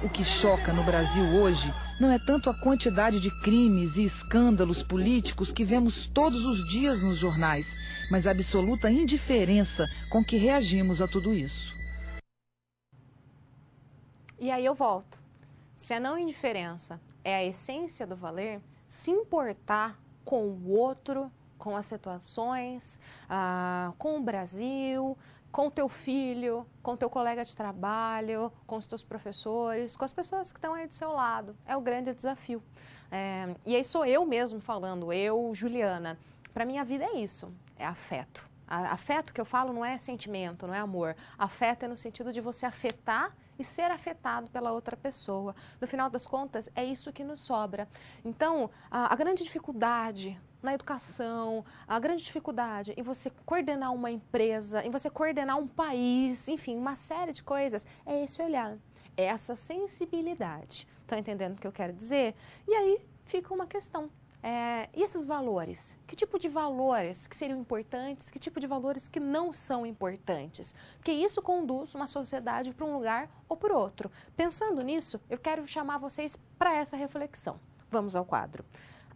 Speaker 3: O que choca no Brasil hoje não é tanto a quantidade de crimes e escândalos políticos que vemos todos os dias nos jornais, mas a absoluta indiferença com que reagimos a tudo isso.
Speaker 1: E aí eu volto. Se a não indiferença é a essência do valer, se importar com o outro, com as situações, com o Brasil, com o teu filho, com o teu colega de trabalho, com os teus professores, com as pessoas que estão aí do seu lado. É o grande desafio. E aí sou eu mesmo falando, eu, Juliana. Para mim a vida é isso, é afeto. Afeto que eu falo não é sentimento, não é amor. Afeto é no sentido de você afetar e ser afetado pela outra pessoa. No final das contas, é isso que nos sobra. Então, a grande dificuldade na educação, a grande dificuldade em você coordenar uma empresa, em você coordenar um país, enfim, uma série de coisas, é esse olhar, é essa sensibilidade. Estão entendendo o que eu quero dizer? E aí fica uma questão. E esses valores? Que tipo de valores que seriam importantes? Que tipo de valores que não são importantes? Porque isso conduz uma sociedade para um lugar ou para o outro. Pensando nisso, eu quero chamar vocês para essa reflexão. Vamos ao quadro.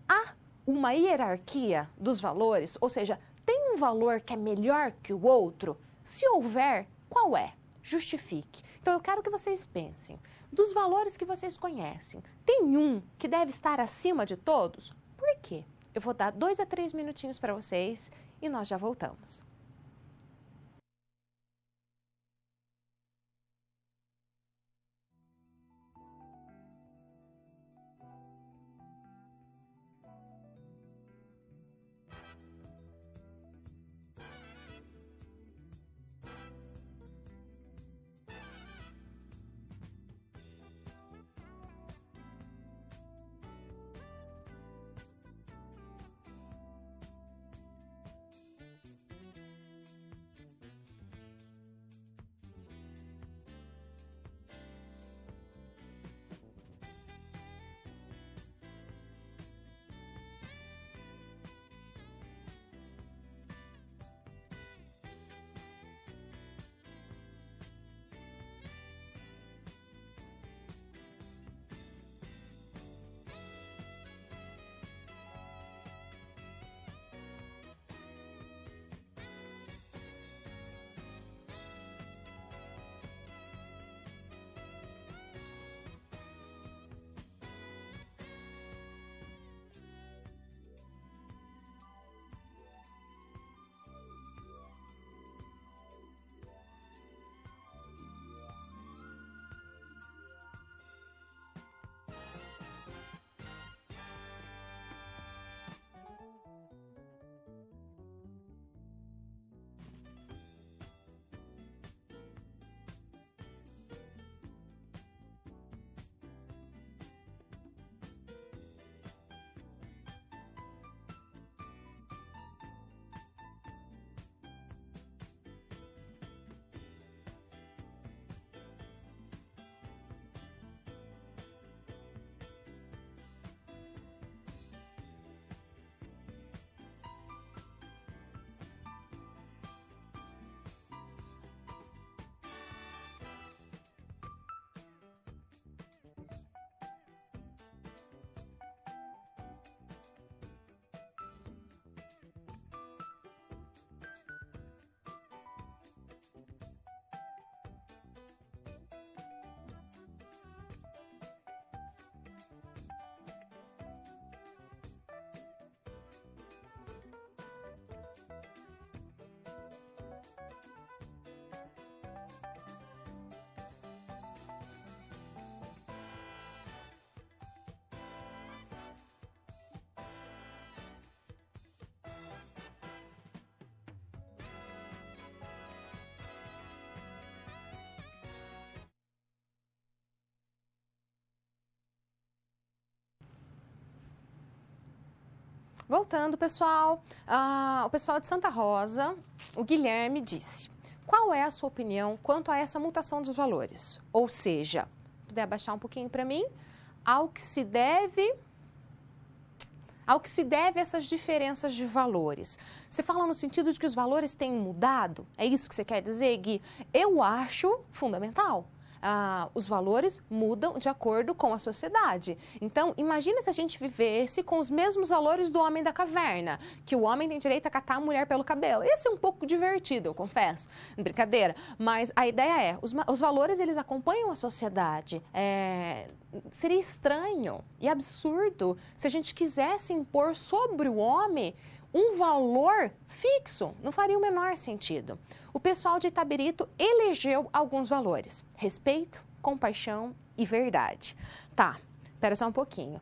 Speaker 1: Há uma hierarquia dos valores? Ou seja, tem um valor que é melhor que o outro? Se houver, qual é? Justifique. Então eu quero que vocês pensem. Dos valores que vocês conhecem, tem um que deve estar acima de todos? Por quê? Eu vou dar 2 a 3 minutinhos para vocês e nós já voltamos. Voltando, pessoal, o pessoal de Santa Rosa, o Guilherme disse: qual é a sua opinião quanto a essa mutação dos valores? Ou seja, puder abaixar um pouquinho para mim, ao que se deve essas diferenças de valores. Você fala no sentido de que os valores têm mudado? É isso que você quer dizer, Gui? Eu acho fundamental. Os valores mudam de acordo com a sociedade. Então, imagina se a gente vivesse com os mesmos valores do homem da caverna, que o homem tem direito a catar a mulher pelo cabelo. Ia ser um pouco divertido, eu confesso. Brincadeira. Mas a ideia é, os valores, eles acompanham a sociedade. Seria estranho e absurdo se a gente quisesse impor sobre o homem um valor fixo. Não faria o menor sentido. O pessoal de Itabirito elegeu alguns valores: respeito, compaixão e verdade. Tá, espera só um pouquinho.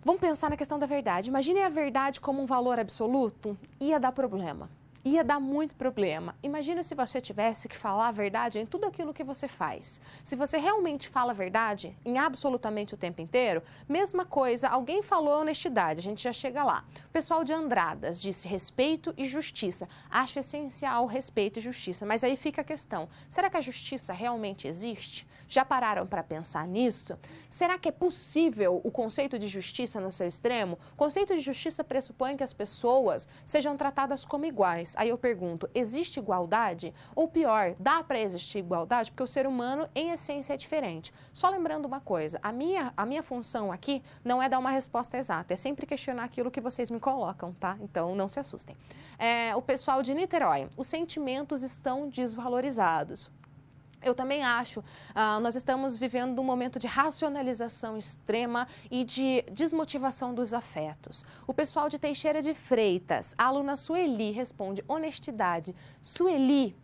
Speaker 1: Vamos pensar na questão da verdade. Imagine a verdade como um valor absoluto. Ia dar problema. Ia dar muito problema. Imagina se você tivesse que falar a verdade em tudo aquilo que você faz. Se você realmente fala a verdade em absolutamente o tempo inteiro, mesma coisa, alguém falou honestidade, a gente já chega lá. O pessoal de Andradas disse respeito e justiça. Acho essencial respeito e justiça, mas aí fica a questão, será que a justiça realmente existe? Já pararam para pensar nisso? Será que é possível o conceito de justiça no seu extremo? O conceito de justiça pressupõe que as pessoas sejam tratadas como iguais. Aí eu pergunto, existe igualdade? Ou pior, dá para existir igualdade? Porque o ser humano, em essência, é diferente. Só lembrando uma coisa, a minha função aqui não é dar uma resposta exata, é sempre questionar aquilo que vocês me colocam, tá? Então, não se assustem. O pessoal de Niterói, os sentimentos estão desvalorizados. Eu também acho, nós estamos vivendo um momento de racionalização extrema e de desmotivação dos afetos. O pessoal de Teixeira de Freitas, a aluna Sueli, responde honestidade. Sueli,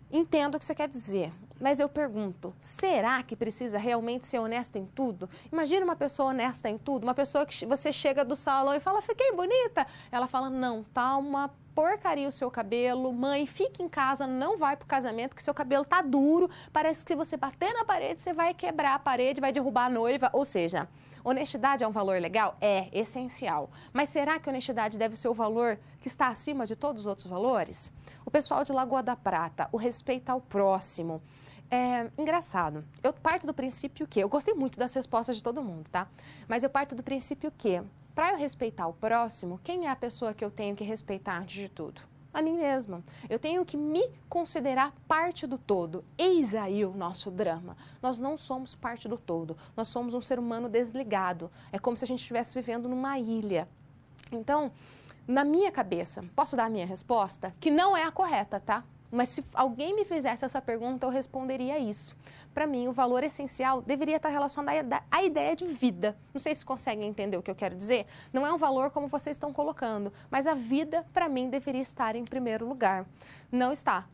Speaker 1: entendo o que você quer dizer, mas eu pergunto, será que precisa realmente ser honesta em tudo? Imagina uma pessoa honesta em tudo, uma pessoa que você chega do salão e fala, fiquei bonita. Ela fala, não, tá uma porcaria o seu cabelo, mãe, fique em casa, não vai pro casamento, que seu cabelo tá duro, parece que se você bater na parede, você vai quebrar a parede, vai derrubar a noiva, ou seja, honestidade é um valor legal? É, essencial. Mas será que honestidade deve ser o valor que está acima de todos os outros valores? O pessoal de Lagoa da Prata, o respeito ao próximo. Engraçado, eu parto do princípio que, eu gostei muito das respostas de todo mundo, tá? Mas eu parto do princípio que, para eu respeitar o próximo, quem é a pessoa que eu tenho que respeitar antes de tudo? A mim mesma. Eu tenho que me considerar parte do todo. Eis aí o nosso drama. Nós não somos parte do todo, nós somos um ser humano desligado. É como se a gente estivesse vivendo numa ilha. Então, na minha cabeça, posso dar a minha resposta? Que não é a correta, tá? Mas se alguém me fizesse essa pergunta, eu responderia isso. Para mim, o valor essencial deveria estar relacionado à ideia de vida. Não sei se conseguem entender o que eu quero dizer. Não é um valor como vocês estão colocando, mas a vida, para mim, deveria estar em primeiro lugar. Não está.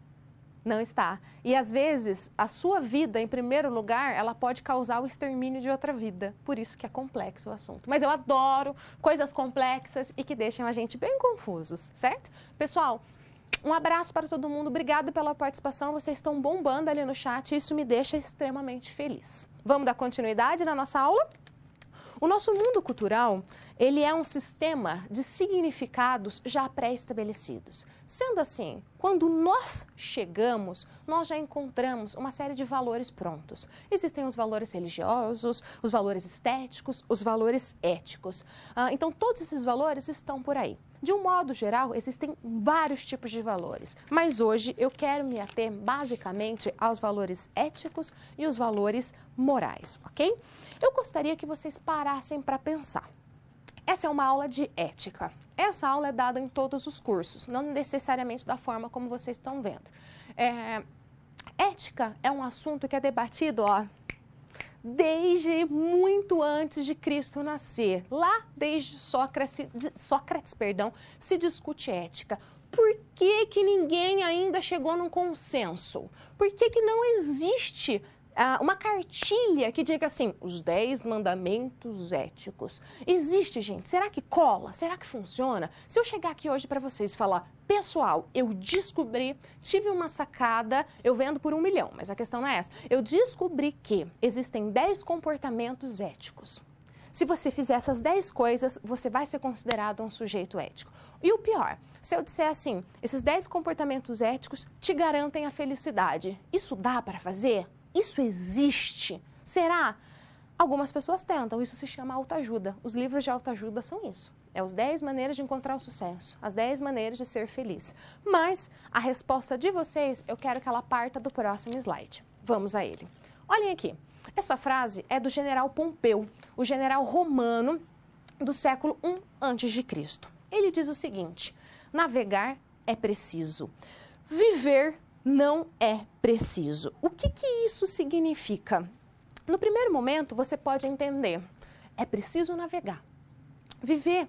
Speaker 1: Não está. E, às vezes, a sua vida, em primeiro lugar, ela pode causar o extermínio de outra vida. Por isso que é complexo o assunto. Mas eu adoro coisas complexas e que deixam a gente bem confusos, certo? Pessoal, um abraço para todo mundo, obrigada pela participação, vocês estão bombando ali no chat, isso me deixa extremamente feliz. Vamos dar continuidade na nossa aula? O nosso mundo cultural, ele é um sistema de significados já pré-estabelecidos. Sendo assim, quando nós chegamos, nós já encontramos uma série de valores prontos. Existem os valores religiosos, os valores estéticos, os valores éticos. Então, todos esses valores estão por aí. De um modo geral, existem vários tipos de valores, mas hoje eu quero me ater basicamente aos valores éticos e os valores morais, ok? Eu gostaria que vocês parassem para pensar. Essa é uma aula de ética. Essa aula é dada em todos os cursos, não necessariamente da forma como vocês estão vendo. Ética é um assunto que é debatido, desde muito antes de Cristo nascer. Lá, desde Sócrates, se discute ética. Por que que ninguém ainda chegou num consenso? Por que que não existe uma cartilha que diga assim, os 10 mandamentos éticos? Existe, gente? Será que cola? Será que funciona? Se eu chegar aqui hoje para vocês e falar, pessoal, eu descobri, tive uma sacada, eu vendo por 1 milhão, mas a questão não é essa. Eu descobri que existem 10 comportamentos éticos. Se você fizer essas 10 coisas, você vai ser considerado um sujeito ético. E o pior, se eu disser assim, esses 10 comportamentos éticos te garantem a felicidade. Isso dá para fazer? Isso existe? Será? Algumas pessoas tentam, isso se chama autoajuda. Os livros de autoajuda são isso. É as 10 maneiras de encontrar o sucesso, as 10 maneiras de ser feliz. Mas a resposta de vocês, eu quero que ela parta do próximo slide. Vamos a ele. Olhem aqui. Essa frase é do general Pompeu, o general romano do século I a.C. Ele diz o seguinte: navegar é preciso, viver não é preciso. O que isso significa? No primeiro momento, você pode entender, é preciso navegar. Viver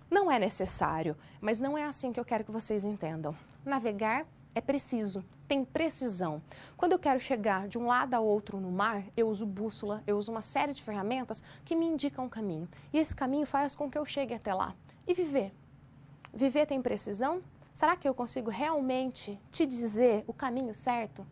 Speaker 1: não é necessário, mas não é assim que eu quero que vocês entendam. Navegar é preciso, tem precisão. Quando eu quero chegar de um lado a outro no mar, eu uso bússola, eu uso uma série de ferramentas que me indicam um caminho. E esse caminho faz com que eu chegue até lá. E viver? Viver tem precisão? Será que eu consigo realmente te dizer o caminho certo?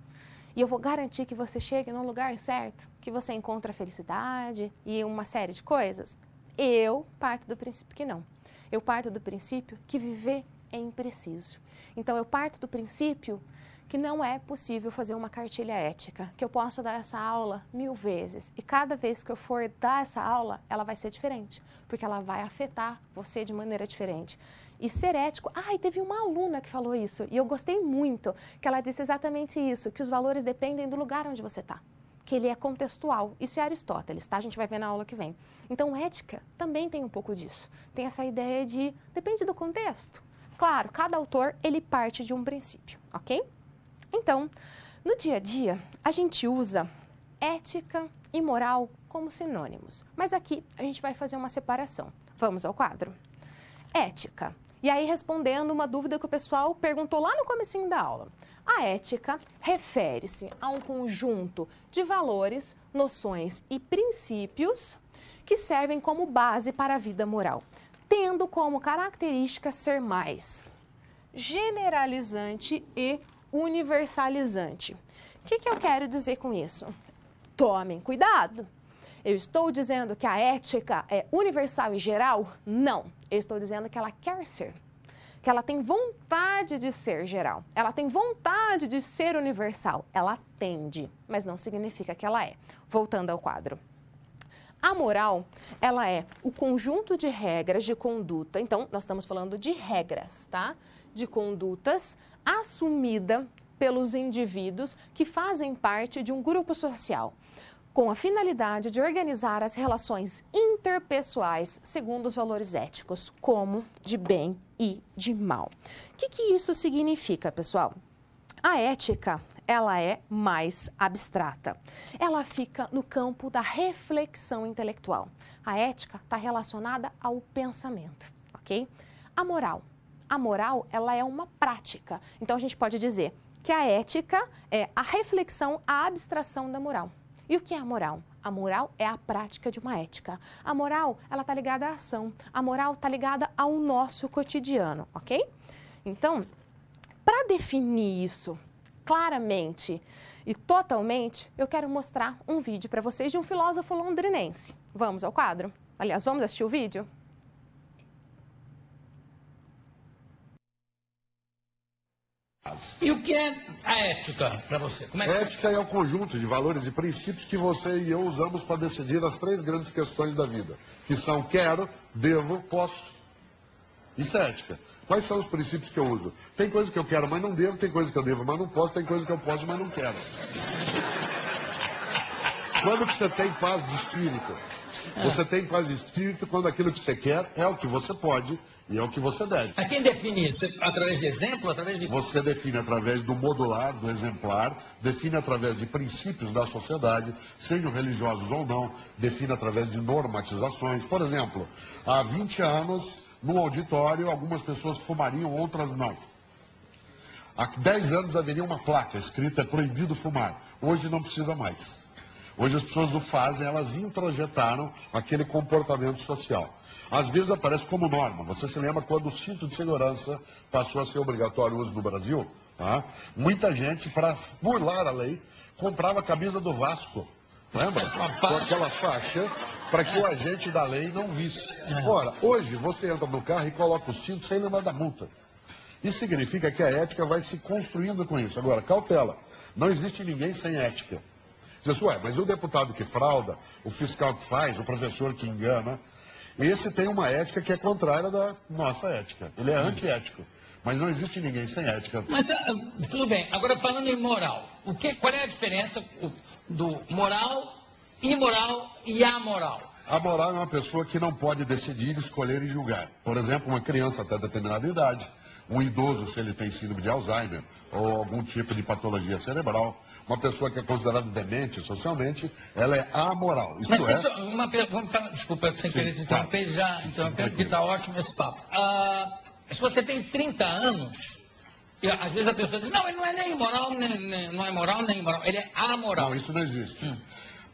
Speaker 1: E eu vou garantir que você chegue no lugar certo? Que você encontre a felicidade e uma série de coisas? Eu parto do princípio que não. Eu parto do princípio que viver é impreciso. Então, eu parto do princípio que não é possível fazer uma cartilha ética, que eu posso dar essa aula 1000 vezes e cada vez que eu for dar essa aula, ela vai ser diferente, porque ela vai afetar você de maneira diferente. E ser ético... e teve uma aluna que falou isso e eu gostei muito, que ela disse exatamente isso, que os valores dependem do lugar onde você está, que ele é contextual. Isso é Aristóteles, tá? A gente vai ver na aula que vem. Então, ética também tem um pouco disso. Tem essa ideia de... depende do contexto. Claro, cada autor, ele parte de um princípio, ok? Então, no dia a dia, a gente usa ética e moral como sinônimos. Mas aqui, a gente vai fazer uma separação. Vamos ao quadro? Ética. E aí, respondendo uma dúvida que o pessoal perguntou lá no comecinho da aula. A ética refere-se a um conjunto de valores, noções e princípios que servem como base para a vida moral, tendo como característica ser mais generalizante e universalizante. O que eu quero dizer com isso? Tomem cuidado. Eu estou dizendo que a ética é universal e geral? Não. Eu estou dizendo que ela quer ser. Que ela tem vontade de ser geral. Ela tem vontade de ser universal. Ela tende, mas não significa que ela é. Voltando ao quadro. A moral, ela é o conjunto de regras de conduta. Então, nós estamos falando de regras, tá? De condutas assumida pelos indivíduos que fazem parte de um grupo social, com a finalidade de organizar as relações interpessoais segundo os valores éticos, como de bem e de mal. O que isso significa, pessoal? A ética, ela é mais abstrata. Ela fica no campo da reflexão intelectual. A ética está relacionada ao pensamento, ok? A moral, ela é uma prática. Então, a gente pode dizer que a ética é a reflexão, a abstração da moral. E o que é a moral? A moral é a prática de uma ética. A moral, ela está ligada à ação. A moral está ligada ao nosso cotidiano, ok? Então, para definir isso claramente e totalmente, eu quero mostrar um vídeo para vocês de um filósofo londrinense. Vamos ao quadro? Aliás, vamos assistir o vídeo?
Speaker 6: E o que é a ética para você? Como é que
Speaker 7: ética é o conjunto de valores e princípios que você e eu usamos para decidir as 3 grandes questões da vida, que são quero, devo, posso. Isso é ética. Quais são os princípios que eu uso? Tem coisa que eu quero, mas não devo, tem coisa que eu devo, mas não posso, tem coisa que eu posso, mas não quero. Quando que você tem paz de espírito? Você tem paz de espírito quando aquilo que você quer é o que você pode e é o que você deve.
Speaker 6: Mas quem define isso? Através de exemplo? Através de...
Speaker 7: Você define através do modular, do exemplar, define através de princípios da sociedade, sejam religiosos ou não, define através de normatizações. Por exemplo, há 20 anos, num auditório, algumas pessoas fumariam, outras não. Há 10 anos haveria uma placa escrita: é proibido fumar. Hoje não precisa mais. Hoje as pessoas o fazem, elas introjetaram aquele comportamento social. Às vezes aparece como norma. Você se lembra quando o cinto de segurança passou a ser obrigatório o uso no Brasil? Tá? Muita gente, para burlar a lei, comprava a camisa do Vasco Lembra? Com aquela faixa para que o agente da lei não visse. Ora, hoje você entra no carro e coloca o cinto sem lembrar da multa. Isso significa que a ética vai se construindo com isso. Agora, cautela, não existe ninguém sem ética. Diz assim, ué, mas o deputado que frauda, o fiscal que faz, o professor que engana, esse tem uma ética que é contrária da nossa ética. Ele é antiético. Mas não existe ninguém sem ética.
Speaker 6: Mas tudo bem, agora falando em moral, qual é a diferença do moral, imoral e amoral?
Speaker 7: A moral é uma pessoa que não pode decidir, escolher e julgar. Por exemplo, uma criança até determinada idade, um idoso se ele tem síndrome de Alzheimer ou algum tipo de patologia cerebral. Uma pessoa que é considerada demente socialmente, ela é amoral. Isso
Speaker 6: vamos falar, desculpa, sem querer te interromper, porque está ótimo esse papo. Se você tem 30 anos, às vezes a pessoa diz, não, ele não é nem moral, não é moral nem imoral, ele é amoral.
Speaker 7: Não, isso não existe.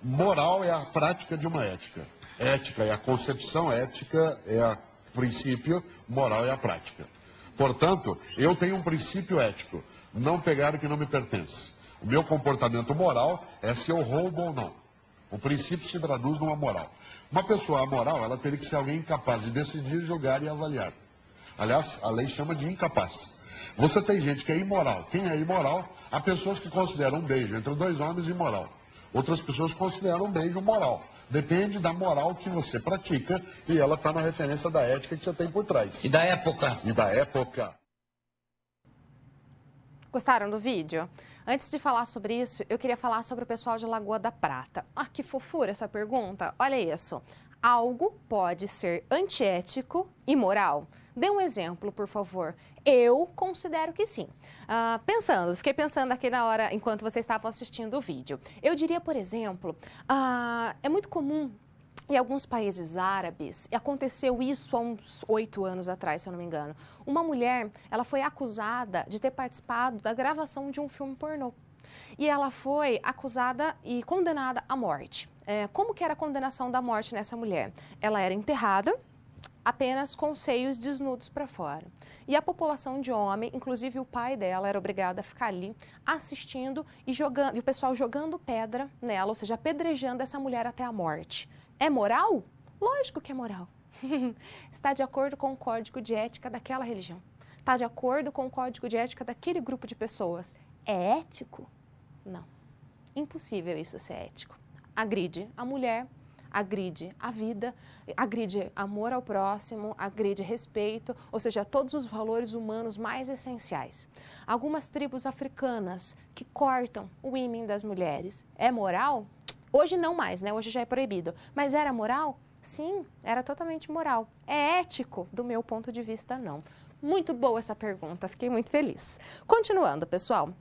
Speaker 7: Moral é a prática de uma ética. Ética é a concepção, ética é o princípio, moral é a prática. Portanto, eu tenho um princípio ético, não pegar o que não me pertence. O meu comportamento moral é se eu roubo ou não. O princípio se traduz numa moral. Uma pessoa amoral, ela teria que ser alguém incapaz de decidir, julgar e avaliar. Aliás, a lei chama de incapaz. Você tem gente que é imoral. Quem é imoral? Há pessoas que consideram um beijo entre dois homens imoral. Outras pessoas consideram um beijo moral. Depende da moral que você pratica e ela está na referência da ética que você tem por trás.
Speaker 6: E da época.
Speaker 7: E da época.
Speaker 1: Gostaram do vídeo? Antes de falar sobre isso, eu queria falar sobre o pessoal de Lagoa da Prata. Ah, que fofura essa pergunta. Olha isso. Algo pode ser antiético e moral? Dê um exemplo, por favor. Eu considero que sim. Fiquei pensando aqui na hora, enquanto vocês estavam assistindo o vídeo. Eu diria, por exemplo, é muito comum em alguns países árabes, e aconteceu isso há uns 8 anos atrás, se eu não me engano. Uma mulher, ela foi acusada de ter participado da gravação de um filme pornô. E ela foi acusada e condenada à morte. Como que era a condenação da morte nessa mulher? Ela era enterrada apenas com os seios desnudos para fora. E a população de homem, inclusive o pai dela, era obrigada a ficar ali assistindo e o pessoal jogando pedra nela, ou seja, apedrejando essa mulher até a morte. É moral? Lógico que é moral. Está de acordo com o código de ética daquela religião. Está de acordo com o código de ética daquele grupo de pessoas. É ético? Não. Impossível isso ser ético. Agride a mulher, agride a vida, agride amor ao próximo, agride respeito, ou seja, todos os valores humanos mais essenciais. Algumas tribos africanas que cortam o ímen das mulheres. É moral? Hoje não mais, né? Hoje já é proibido. Mas era moral? Sim, era totalmente moral. É ético? Do meu ponto de vista, não. Muito boa essa pergunta, fiquei muito feliz. Continuando, pessoal.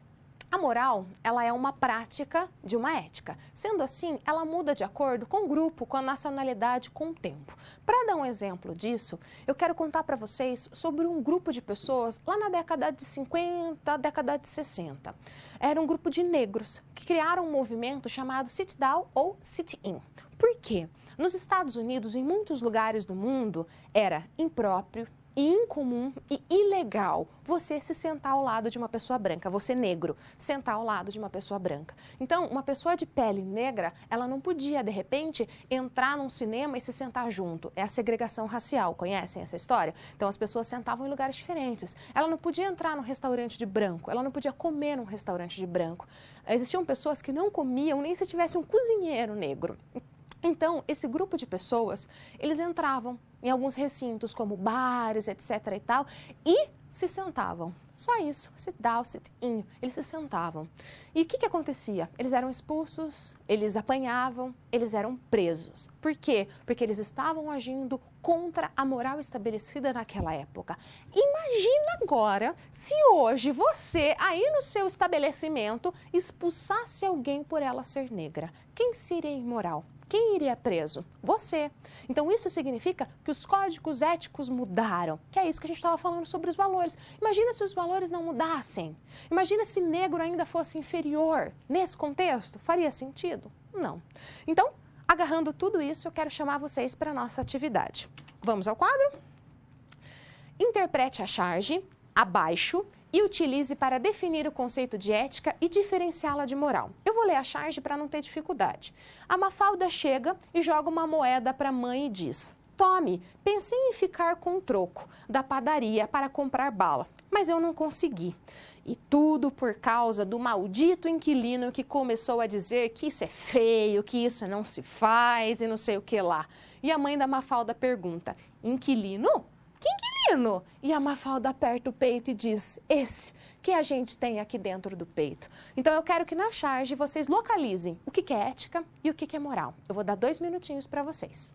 Speaker 1: A moral, ela é uma prática de uma ética. Sendo assim, ela muda de acordo com o grupo, com a nacionalidade, com o tempo. Para dar um exemplo disso, eu quero contar para vocês sobre um grupo de pessoas lá na década de 50, década de 60. Era um grupo de negros que criaram um movimento chamado Sit Down ou Sit In. Por quê? Nos Estados Unidos, em muitos lugares do mundo, era impróprio e incomum e ilegal você se sentar ao lado de uma pessoa branca, você negro, sentar ao lado de uma pessoa branca. Então, uma pessoa de pele negra, ela não podia, de repente, entrar num cinema e se sentar junto. É a segregação racial, conhecem essa história? Então, as pessoas sentavam em lugares diferentes. Ela não podia entrar num restaurante de branco, ela não podia comer num restaurante de branco. Existiam pessoas que não comiam nem se tivesse um cozinheiro negro. Então, esse grupo de pessoas, eles entravam em alguns recintos, como bares, etc. e tal, e se sentavam. Só isso, sit down, sit in, eles se sentavam. E o que acontecia? Eles eram expulsos, eles apanhavam, eles eram presos. Por quê? Porque eles estavam agindo contra a moral estabelecida naquela época. Imagina agora se hoje você, aí no seu estabelecimento, expulsasse alguém por ela ser negra. Quem seria imoral? Quem iria preso? Você. Então, isso significa que os códigos éticos mudaram, que é isso que a gente estava falando sobre os valores. Imagina se os valores não mudassem. Imagina se negro ainda fosse inferior. Nesse contexto, faria sentido? Não. Então, agarrando tudo isso, eu quero chamar vocês para a nossa atividade. Vamos ao quadro? Interprete a charge abaixo e utilize para definir o conceito de ética e diferenciá-la de moral. Eu vou ler a charge para não ter dificuldade. A Mafalda chega e joga uma moeda para a mãe e diz: tome, pensei em ficar com o troco da padaria para comprar bala, mas eu não consegui. E tudo por causa do maldito inquilino que começou a dizer que isso é feio, que isso não se faz e não sei o que lá. E a mãe da Mafalda pergunta: inquilino? Que inquilino? E a Mafalda aperta o peito e diz: esse que a gente tem aqui dentro do peito. Então eu quero que na charge vocês localizem o que é ética e o que é moral. Eu vou dar 2 minutinhos para vocês.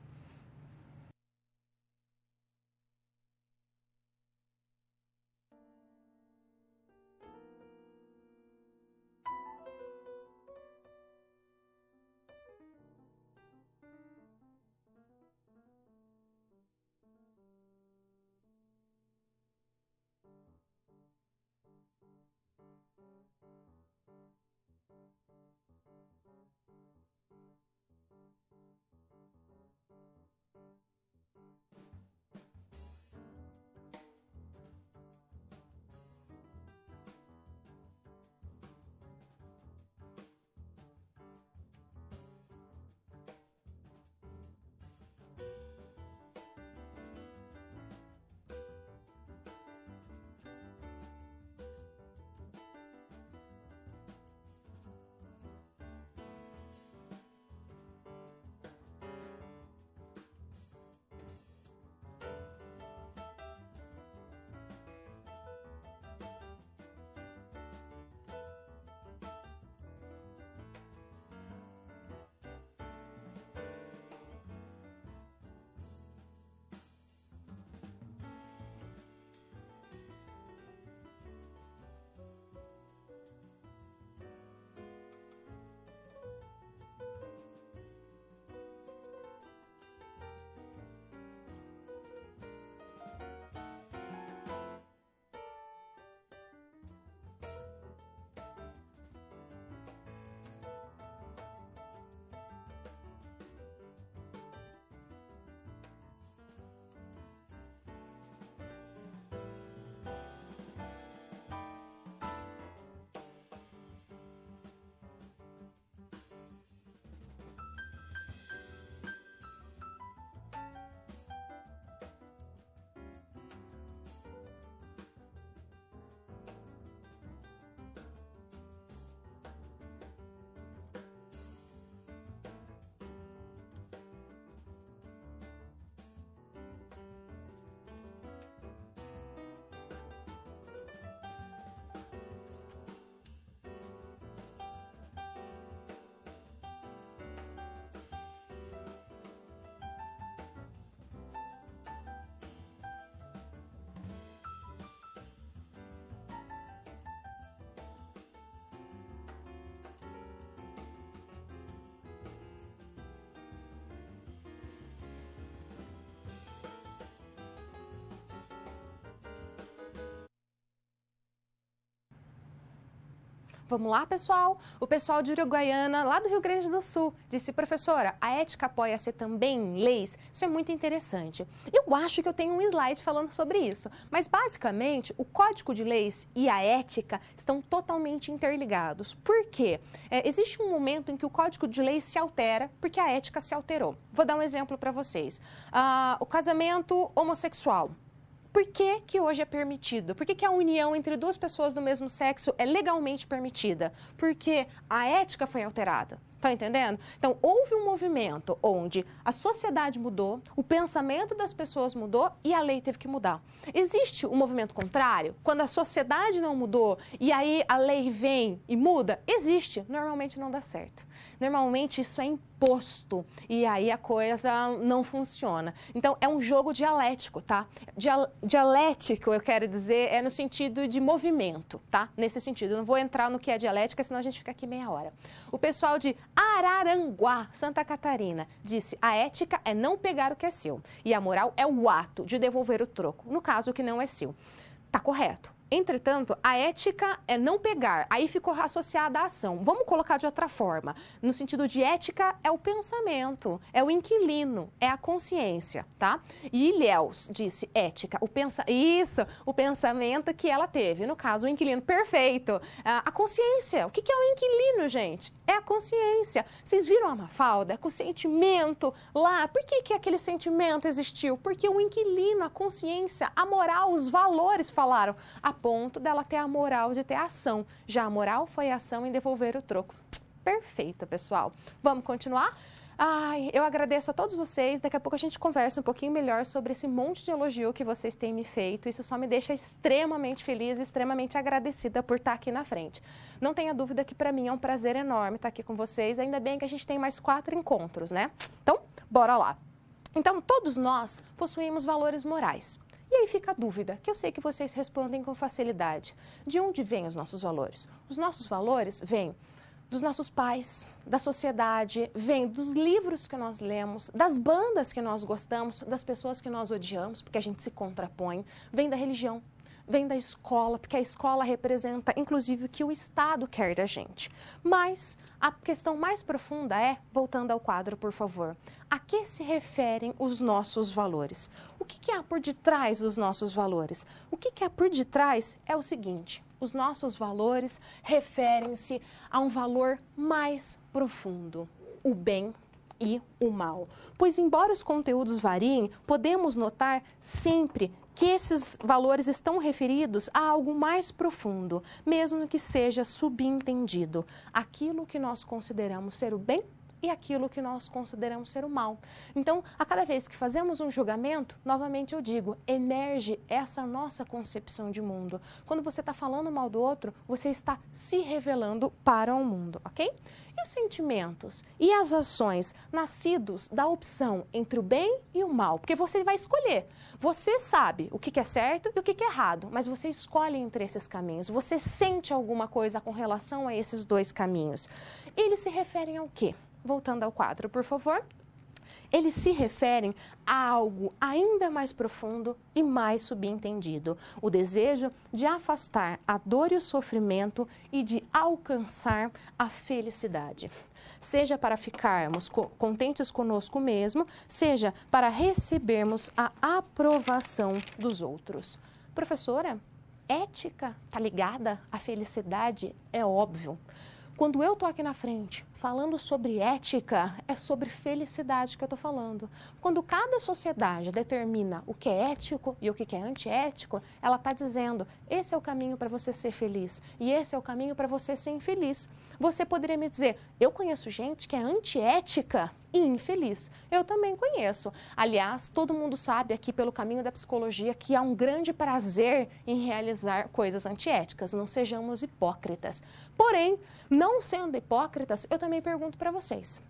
Speaker 1: Vamos lá, pessoal? O pessoal de Uruguaiana, lá do Rio Grande do Sul, disse: professora, a ética apoia-se também em leis? Isso é muito interessante. Eu acho que eu tenho um slide falando sobre isso, mas basicamente o Código de Leis e a ética estão totalmente interligados. Por quê? Existe um momento em que o Código de Leis se altera porque a ética se alterou. Vou dar um exemplo para vocês. O casamento homossexual. Por que que hoje é permitido? Por que que a união entre duas pessoas do mesmo sexo é legalmente permitida? Porque a ética foi alterada. Estão entendendo? Então, houve um movimento onde a sociedade mudou, o pensamento das pessoas mudou e a lei teve que mudar. Existe um movimento contrário? Quando a sociedade não mudou e aí a lei vem e muda? Existe. Normalmente não dá certo. Normalmente isso é imposto e aí a coisa não funciona. Então, é um jogo dialético, tá? Dialético, eu quero dizer, é no sentido de movimento, tá? Nesse sentido. Eu não vou entrar no que é dialética, senão a gente fica aqui meia hora. O pessoal de Araranguá, Santa Catarina, disse: a ética é não pegar o que é seu e a moral é o ato de devolver o troco, no caso, o que não é seu. Tá correto. Entretanto, a ética é não pegar, aí ficou associada à ação. Vamos colocar de outra forma. No sentido de ética, é o pensamento, é o inquilino, é a consciência, tá? E Ilhéus disse ética, o pensamento que ela teve. No caso, o inquilino, perfeito. A consciência, o que é o inquilino, gente? É a consciência. Vocês viram a Mafalda com o sentimento lá? Por que aquele sentimento existiu? Porque o inquilino, a consciência, a moral, os valores falaram, a ponto dela ter a moral de ter ação. Já a moral foi a ação em devolver o troco. Perfeito, pessoal. Vamos continuar? Ai, eu agradeço a todos vocês. Daqui a pouco a gente conversa um pouquinho melhor sobre esse monte de elogio que vocês têm me feito. Isso só me deixa extremamente feliz e extremamente agradecida por estar aqui na frente. Não tenha dúvida que para mim é um prazer enorme estar aqui com vocês. Ainda bem que a gente tem mais 4 encontros, né? Então, bora lá. Então, todos nós possuímos valores morais. E aí fica a dúvida, que eu sei que vocês respondem com facilidade. De onde vêm os nossos valores? Os nossos valores vêm dos nossos pais, da sociedade, vêm dos livros que nós lemos, das bandas que nós gostamos, das pessoas que nós odiamos, porque a gente se contrapõe, vem da religião, vem da escola, porque a escola representa, inclusive, o que o Estado quer da gente. Mas a questão mais profunda é, voltando ao quadro, por favor, a que se referem os nossos valores? O que há por detrás dos nossos valores? O que há por detrás é o seguinte, os nossos valores referem-se a um valor mais profundo, o bem e o mal. Pois, embora os conteúdos variem, podemos notar sempre que esses valores estão referidos a algo mais profundo, mesmo que seja subentendido, aquilo que nós consideramos ser o bem e aquilo que nós consideramos ser o mal. Então, a cada vez que fazemos um julgamento, novamente eu digo, emerge essa nossa concepção de mundo. Quando você está falando mal do outro, você está se revelando para o mundo, ok? E os sentimentos e as ações nascidos da opção entre o bem e o mal? Porque você vai escolher. Você sabe o que é certo e o que é errado, mas você escolhe entre esses caminhos. Você sente alguma coisa com relação a esses dois caminhos. Eles se referem ao quê? Voltando ao quadro, por favor. Eles se referem a algo ainda mais profundo e mais subentendido. O desejo de afastar a dor e o sofrimento e de alcançar a felicidade. Seja para ficarmos contentes conosco mesmo, seja para recebermos a aprovação dos outros. Professora, ética está ligada à felicidade? É óbvio. Quando eu estou aqui na frente falando sobre ética, é sobre felicidade que eu estou falando. Quando cada sociedade determina o que é ético e o que é antiético, ela está dizendo, esse é o caminho para você ser feliz e esse é o caminho para você ser infeliz. Você poderia me dizer, eu conheço gente que é antiética e infeliz. Eu também conheço. Aliás, todo mundo sabe aqui pelo caminho da psicologia que há um grande prazer em realizar coisas antiéticas. Não sejamos hipócritas. Porém, não sendo hipócritas, eu também pergunto para vocês.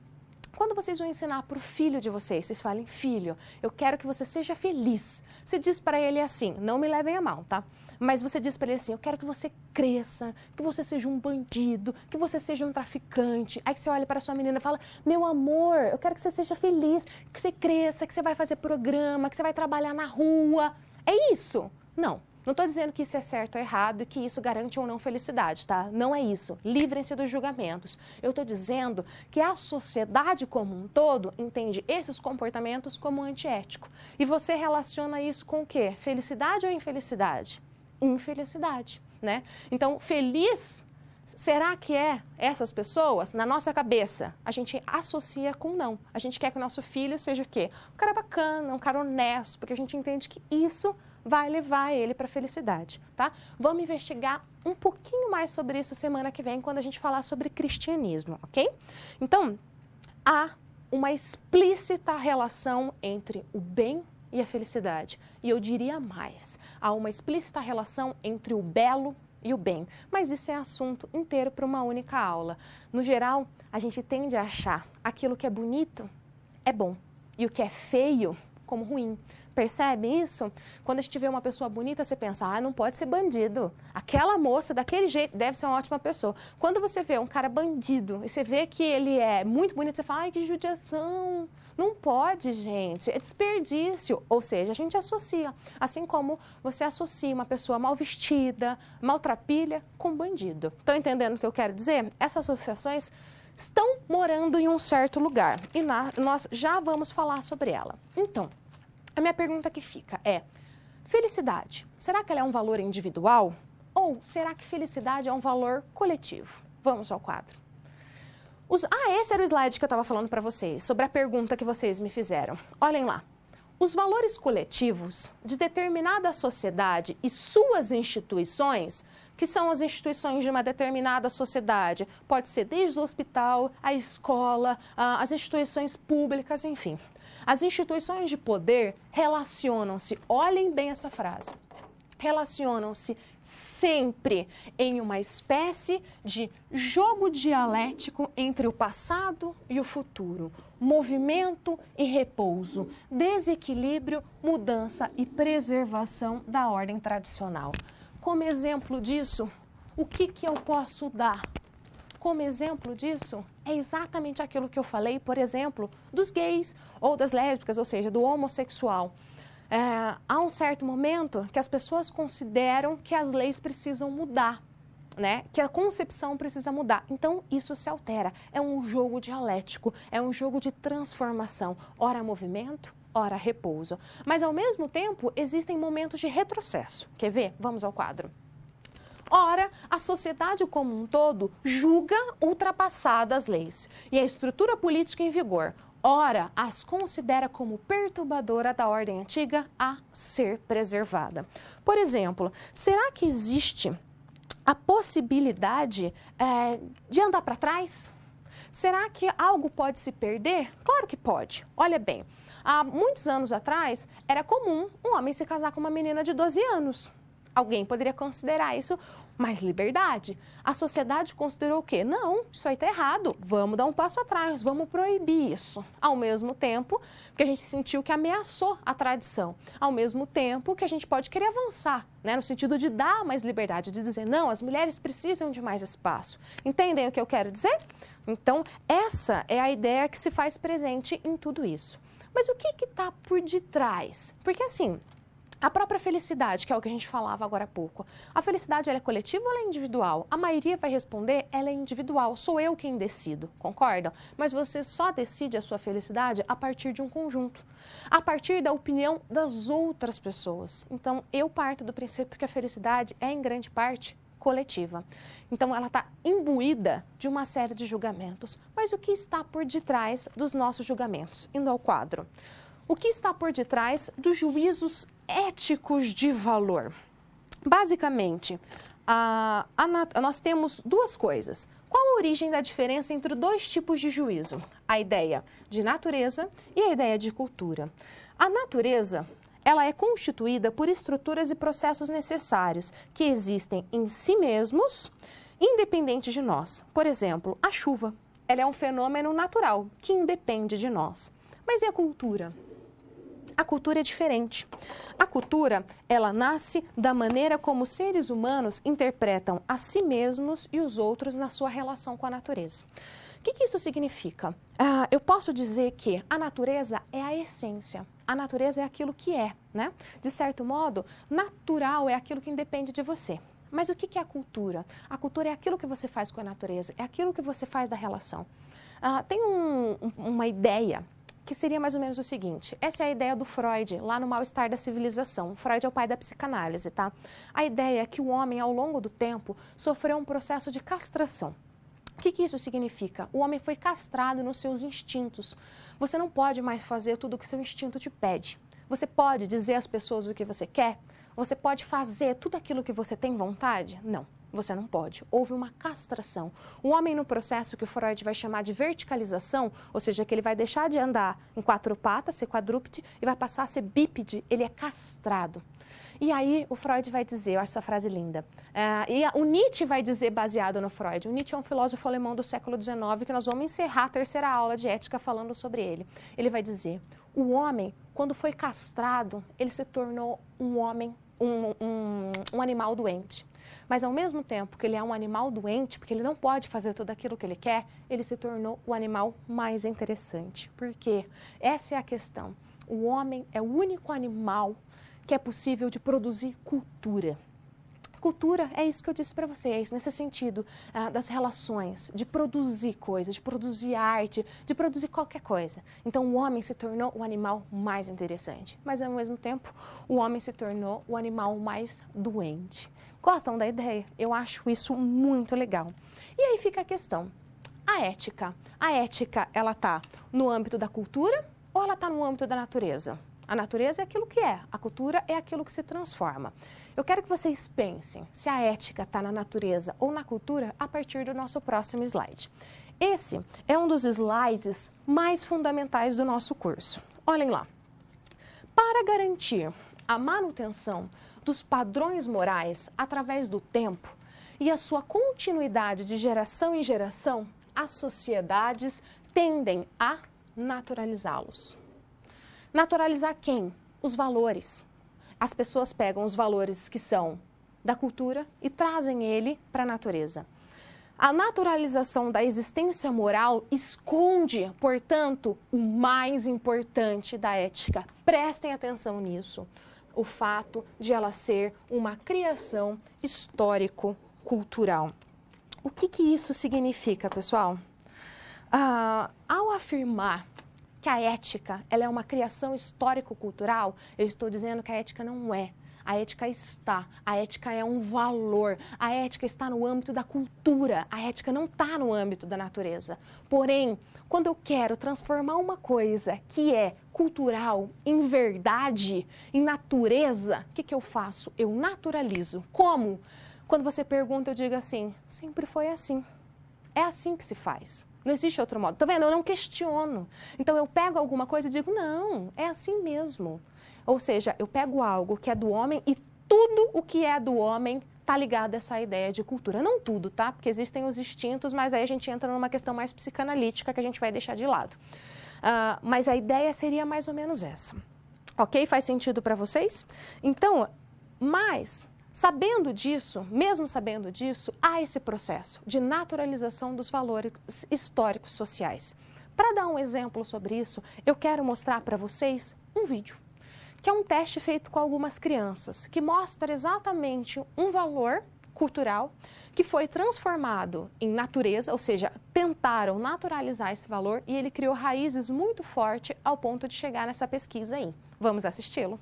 Speaker 1: Quando vocês vão ensinar para o filho de vocês falem, filho, eu quero que você seja feliz. Você diz para ele assim, não me levem a mal, tá? Mas você diz para ele assim, eu quero que você cresça, que você seja um bandido, que você seja um traficante. Aí que você olha para sua menina e fala, meu amor, eu quero que você seja feliz, que você cresça, que você vai fazer programa, que você vai trabalhar na rua. É isso? Não. Não estou dizendo que isso é certo ou errado e que isso garante ou não felicidade, tá? Não é isso. Livrem-se dos julgamentos. Eu estou dizendo que a sociedade como um todo entende esses comportamentos como antiético. E você relaciona isso com o quê? Felicidade ou infelicidade? Infelicidade, né? Então, feliz, será que é essas pessoas? Na nossa cabeça, a gente associa com não. A gente quer que o nosso filho seja o quê? Um cara bacana, um cara honesto, porque a gente entende que isso vai levar ele para a felicidade, tá? Vamos investigar um pouquinho mais sobre isso semana que vem, quando a gente falar sobre cristianismo, ok? Então, há uma explícita relação entre o bem e a felicidade. E eu diria mais, há uma explícita relação entre o belo e o bem. Mas isso é assunto inteiro para uma única aula. No geral, a gente tende a achar aquilo que é bonito é bom e o que é feio como ruim. Percebe isso? Quando a gente vê uma pessoa bonita, você pensa, ah, não pode ser bandido. Aquela moça, daquele jeito, deve ser uma ótima pessoa. Quando você vê um cara bandido e você vê que ele é muito bonito, você fala, ai, que judiação. Não pode, gente, é desperdício. Ou seja, a gente associa, assim como você associa uma pessoa mal vestida, maltrapilha com bandido. Estão entendendo o que eu quero dizer? Essas associações estão morando em um certo lugar e nós já vamos falar sobre ela. Então, a minha pergunta que fica é, felicidade, será que ela é um valor individual ou será que felicidade é um valor coletivo? Vamos ao quadro. Esse era o slide que eu estava falando para vocês, sobre a pergunta que vocês me fizeram. Olhem lá. Os valores coletivos de determinada sociedade e suas instituições, que são as instituições de uma determinada sociedade, pode ser desde o hospital, a escola, as instituições públicas, enfim. As instituições de poder relacionam-se, olhem bem essa frase, relacionam-se sempre em uma espécie de jogo dialético entre o passado e o futuro, movimento e repouso, desequilíbrio, mudança e preservação da ordem tradicional. Como exemplo disso, o que eu posso dar? Como exemplo disso, é exatamente aquilo que eu falei, por exemplo, dos gays ou das lésbicas, ou seja, do homossexual. Há um certo momento que as pessoas consideram que as leis precisam mudar, né? Que a concepção precisa mudar. Então, isso se altera. É um jogo dialético, é um jogo de transformação. Ora movimento, ora repouso. Mas, ao mesmo tempo, existem momentos de retrocesso. Quer ver? Vamos ao quadro. Ora, a sociedade como um todo julga ultrapassadas as leis e a estrutura política em vigor. Ora, as considera como perturbadora da ordem antiga a ser preservada. Por exemplo, será que existe a possibilidade de andar para trás? Será que algo pode se perder? Claro que pode. Olha bem, há muitos anos atrás, era comum um homem se casar com uma menina de 12 anos. Alguém poderia considerar isso mais liberdade. A sociedade considerou o quê? Não, isso aí está errado. Vamos dar um passo atrás, vamos proibir isso. Ao mesmo tempo que a gente sentiu que ameaçou a tradição. Ao mesmo tempo que a gente pode querer avançar, né? No sentido de dar mais liberdade, de dizer, não, as mulheres precisam de mais espaço. Entendem o que eu quero dizer? Então, essa é a ideia que se faz presente em tudo isso. Mas o que está por detrás? Porque assim, a própria felicidade, que é o que a gente falava agora há pouco, a felicidade ela é coletiva ou ela é individual? A maioria vai responder, ela é individual, sou eu quem decido, concordam? Mas você só decide a sua felicidade a partir de um conjunto, a partir da opinião das outras pessoas. Então, eu parto do princípio que a felicidade é, em grande parte, coletiva. Então, ela está imbuída de uma série de julgamentos. Mas o que está por detrás dos nossos julgamentos? Indo ao quadro. O que está por detrás dos juízos éticos de valor? Basicamente, nós temos duas coisas. Qual a origem da diferença entre dois tipos de juízo? A ideia de natureza e a ideia de cultura. A natureza, ela é constituída por estruturas e processos necessários que existem em si mesmos, independente de nós. Por exemplo, a chuva, ela é um fenômeno natural que independe de nós. Mas e a cultura? A cultura é diferente. A cultura, ela nasce da maneira como os seres humanos interpretam a si mesmos e os outros na sua relação com a natureza. O que isso significa? Eu posso dizer que a natureza é a essência. A natureza é aquilo que é, né? De certo modo, natural é aquilo que independe de você. Mas o que é a cultura? A cultura é aquilo que você faz com a natureza, é aquilo que você faz da relação. Tem uma ideia que seria mais ou menos o seguinte, essa é a ideia do Freud, lá no Mal-Estar da Civilização. Freud é o pai da psicanálise, tá? A ideia é que o homem, ao longo do tempo, sofreu um processo de castração. O que isso significa? O homem foi castrado nos seus instintos. Você não pode mais fazer tudo o que seu instinto te pede. Você pode dizer às pessoas o que você quer? Você pode fazer tudo aquilo que você tem vontade? Não. Você não pode. Houve uma castração. O homem, no processo que o Freud vai chamar de verticalização, ou seja, que ele vai deixar de andar em quatro patas, ser quadrúpede, e vai passar a ser bípede, ele é castrado. E aí o Freud vai dizer, eu acho essa frase linda, o Nietzsche vai dizer, baseado no Freud, o Nietzsche é um filósofo alemão do século XIX, que nós vamos encerrar a terceira aula de ética falando sobre ele. Ele vai dizer, o homem quando foi castrado, ele se tornou um homem, um animal doente. Mas ao mesmo tempo que ele é um animal doente, porque ele não pode fazer tudo aquilo que ele quer, ele se tornou o animal mais interessante. Por quê? Essa é a questão. O homem é o único animal que é possível de produzir cultura. Cultura é isso que eu disse para vocês, nesse sentido das relações, de produzir coisas, de produzir arte, de produzir qualquer coisa. Então o homem se tornou o animal mais interessante, mas ao mesmo tempo o homem se tornou o animal mais doente. Gostam da ideia? Eu acho isso muito legal. E aí fica a questão, a ética. A ética, ela está no âmbito da cultura ou ela está no âmbito da natureza? A natureza é aquilo que é, a cultura é aquilo que se transforma. Eu quero que vocês pensem se a ética está na natureza ou na cultura a partir do nosso próximo slide. Esse é um dos slides mais fundamentais do nosso curso. Olhem lá. Para garantir a manutenção dos padrões morais através do tempo e a sua continuidade de geração em geração, as sociedades tendem a naturalizá-los. Naturalizar quem? Os valores. As pessoas pegam os valores que são da cultura e trazem ele para a natureza. A naturalização da existência moral esconde, portanto, o mais importante da ética. Prestem atenção nisso. O fato de ela ser uma criação histórico-cultural. O que isso significa, pessoal? Ao afirmar que a ética ela é uma criação histórico-cultural, eu estou dizendo que a ética não é. A ética está, a ética é um valor, a ética está no âmbito da cultura, a ética não está no âmbito da natureza. Porém, quando eu quero transformar uma coisa que é cultural em verdade, em natureza, o que eu faço? Eu naturalizo. Como? Quando você pergunta, eu digo assim, sempre foi assim. É assim que se faz. Não existe outro modo. Tá vendo? Eu não questiono. Então, eu pego alguma coisa e digo, não, é assim mesmo. Ou seja, eu pego algo que é do homem e tudo o que é do homem está ligado a essa ideia de cultura. Não tudo, tá? Porque existem os instintos, mas aí a gente entra numa questão mais psicanalítica que a gente vai deixar de lado. Mas a ideia seria mais ou menos essa. Ok? Faz sentido para vocês? Então, mas... sabendo disso, mesmo sabendo disso, há esse processo de naturalização dos valores históricos sociais. Para dar um exemplo sobre isso, eu quero mostrar para vocês um vídeo, que é um teste feito com algumas crianças, que mostra exatamente um valor cultural que foi transformado em natureza, ou seja, tentaram naturalizar esse valor e ele criou raízes muito fortes ao ponto de chegar nessa pesquisa aí. Vamos assisti-lo?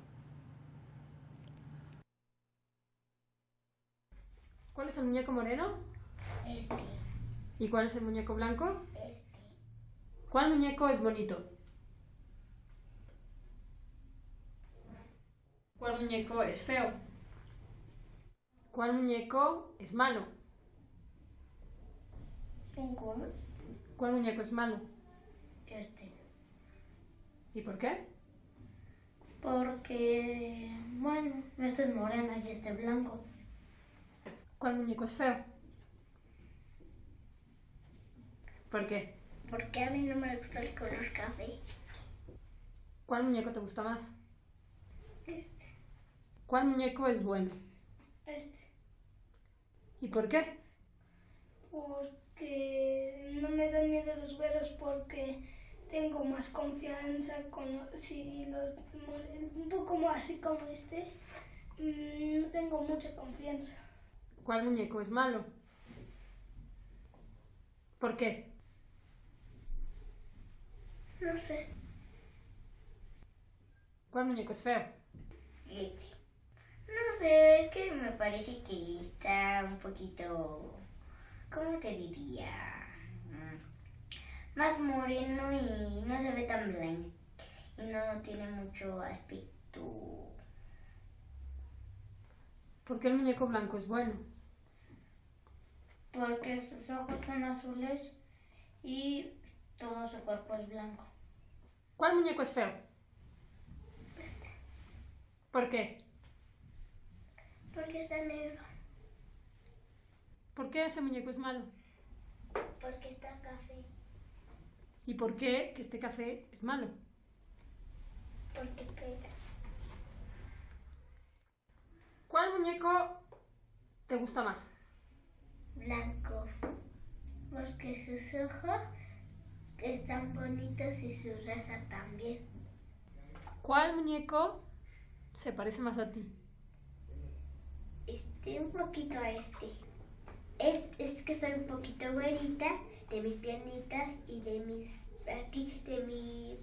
Speaker 8: ¿Cuál es el muñeco moreno?
Speaker 9: Este.
Speaker 8: ¿Y cuál es el muñeco blanco?
Speaker 9: Este.
Speaker 8: ¿Cuál muñeco es bonito? ¿Cuál muñeco es feo? ¿Cuál muñeco es malo?
Speaker 9: Ninguno.
Speaker 8: ¿Cuál muñeco es malo?
Speaker 9: Este.
Speaker 8: ¿Y por qué?
Speaker 9: Porque, bueno, este es moreno y este es blanco.
Speaker 8: ¿Cuál muñeco es feo? ¿Por qué?
Speaker 9: Porque a mí no me gusta el color café.
Speaker 8: ¿Cuál muñeco te gusta más?
Speaker 9: Este.
Speaker 8: ¿Cuál muñeco es bueno?
Speaker 9: Este.
Speaker 8: ¿Y por qué?
Speaker 9: Porque no me dan miedo los güeros porque tengo más confianza con un poco más así como este. No tengo mucha confianza.
Speaker 8: ¿Cuál muñeco es malo? ¿Por qué?
Speaker 9: No sé.
Speaker 8: ¿Cuál muñeco es feo?
Speaker 9: Este. No sé, es que me parece que está un poquito, ¿cómo te diría? Más moreno y no se ve tan blanco. Y no tiene mucho aspecto.
Speaker 8: ¿Por qué el muñeco blanco es bueno?
Speaker 9: Porque sus ojos son azules y todo su cuerpo es blanco.
Speaker 8: ¿Cuál muñeco es feo? ¿Por qué?
Speaker 9: Porque está negro.
Speaker 8: ¿Por qué ese muñeco es malo?
Speaker 9: Porque está café.
Speaker 8: ¿Y por qué que este café es malo?
Speaker 9: porque pega.
Speaker 8: ¿Cuál muñeco te gusta más?
Speaker 9: Blanco, porque sus ojos están bonitos y su raza también.
Speaker 8: ¿Cuál muñeco se parece más a ti?
Speaker 9: Un poquito a este. Es que soy un poquito güerita de mis piernitas y de mis aquí, de mi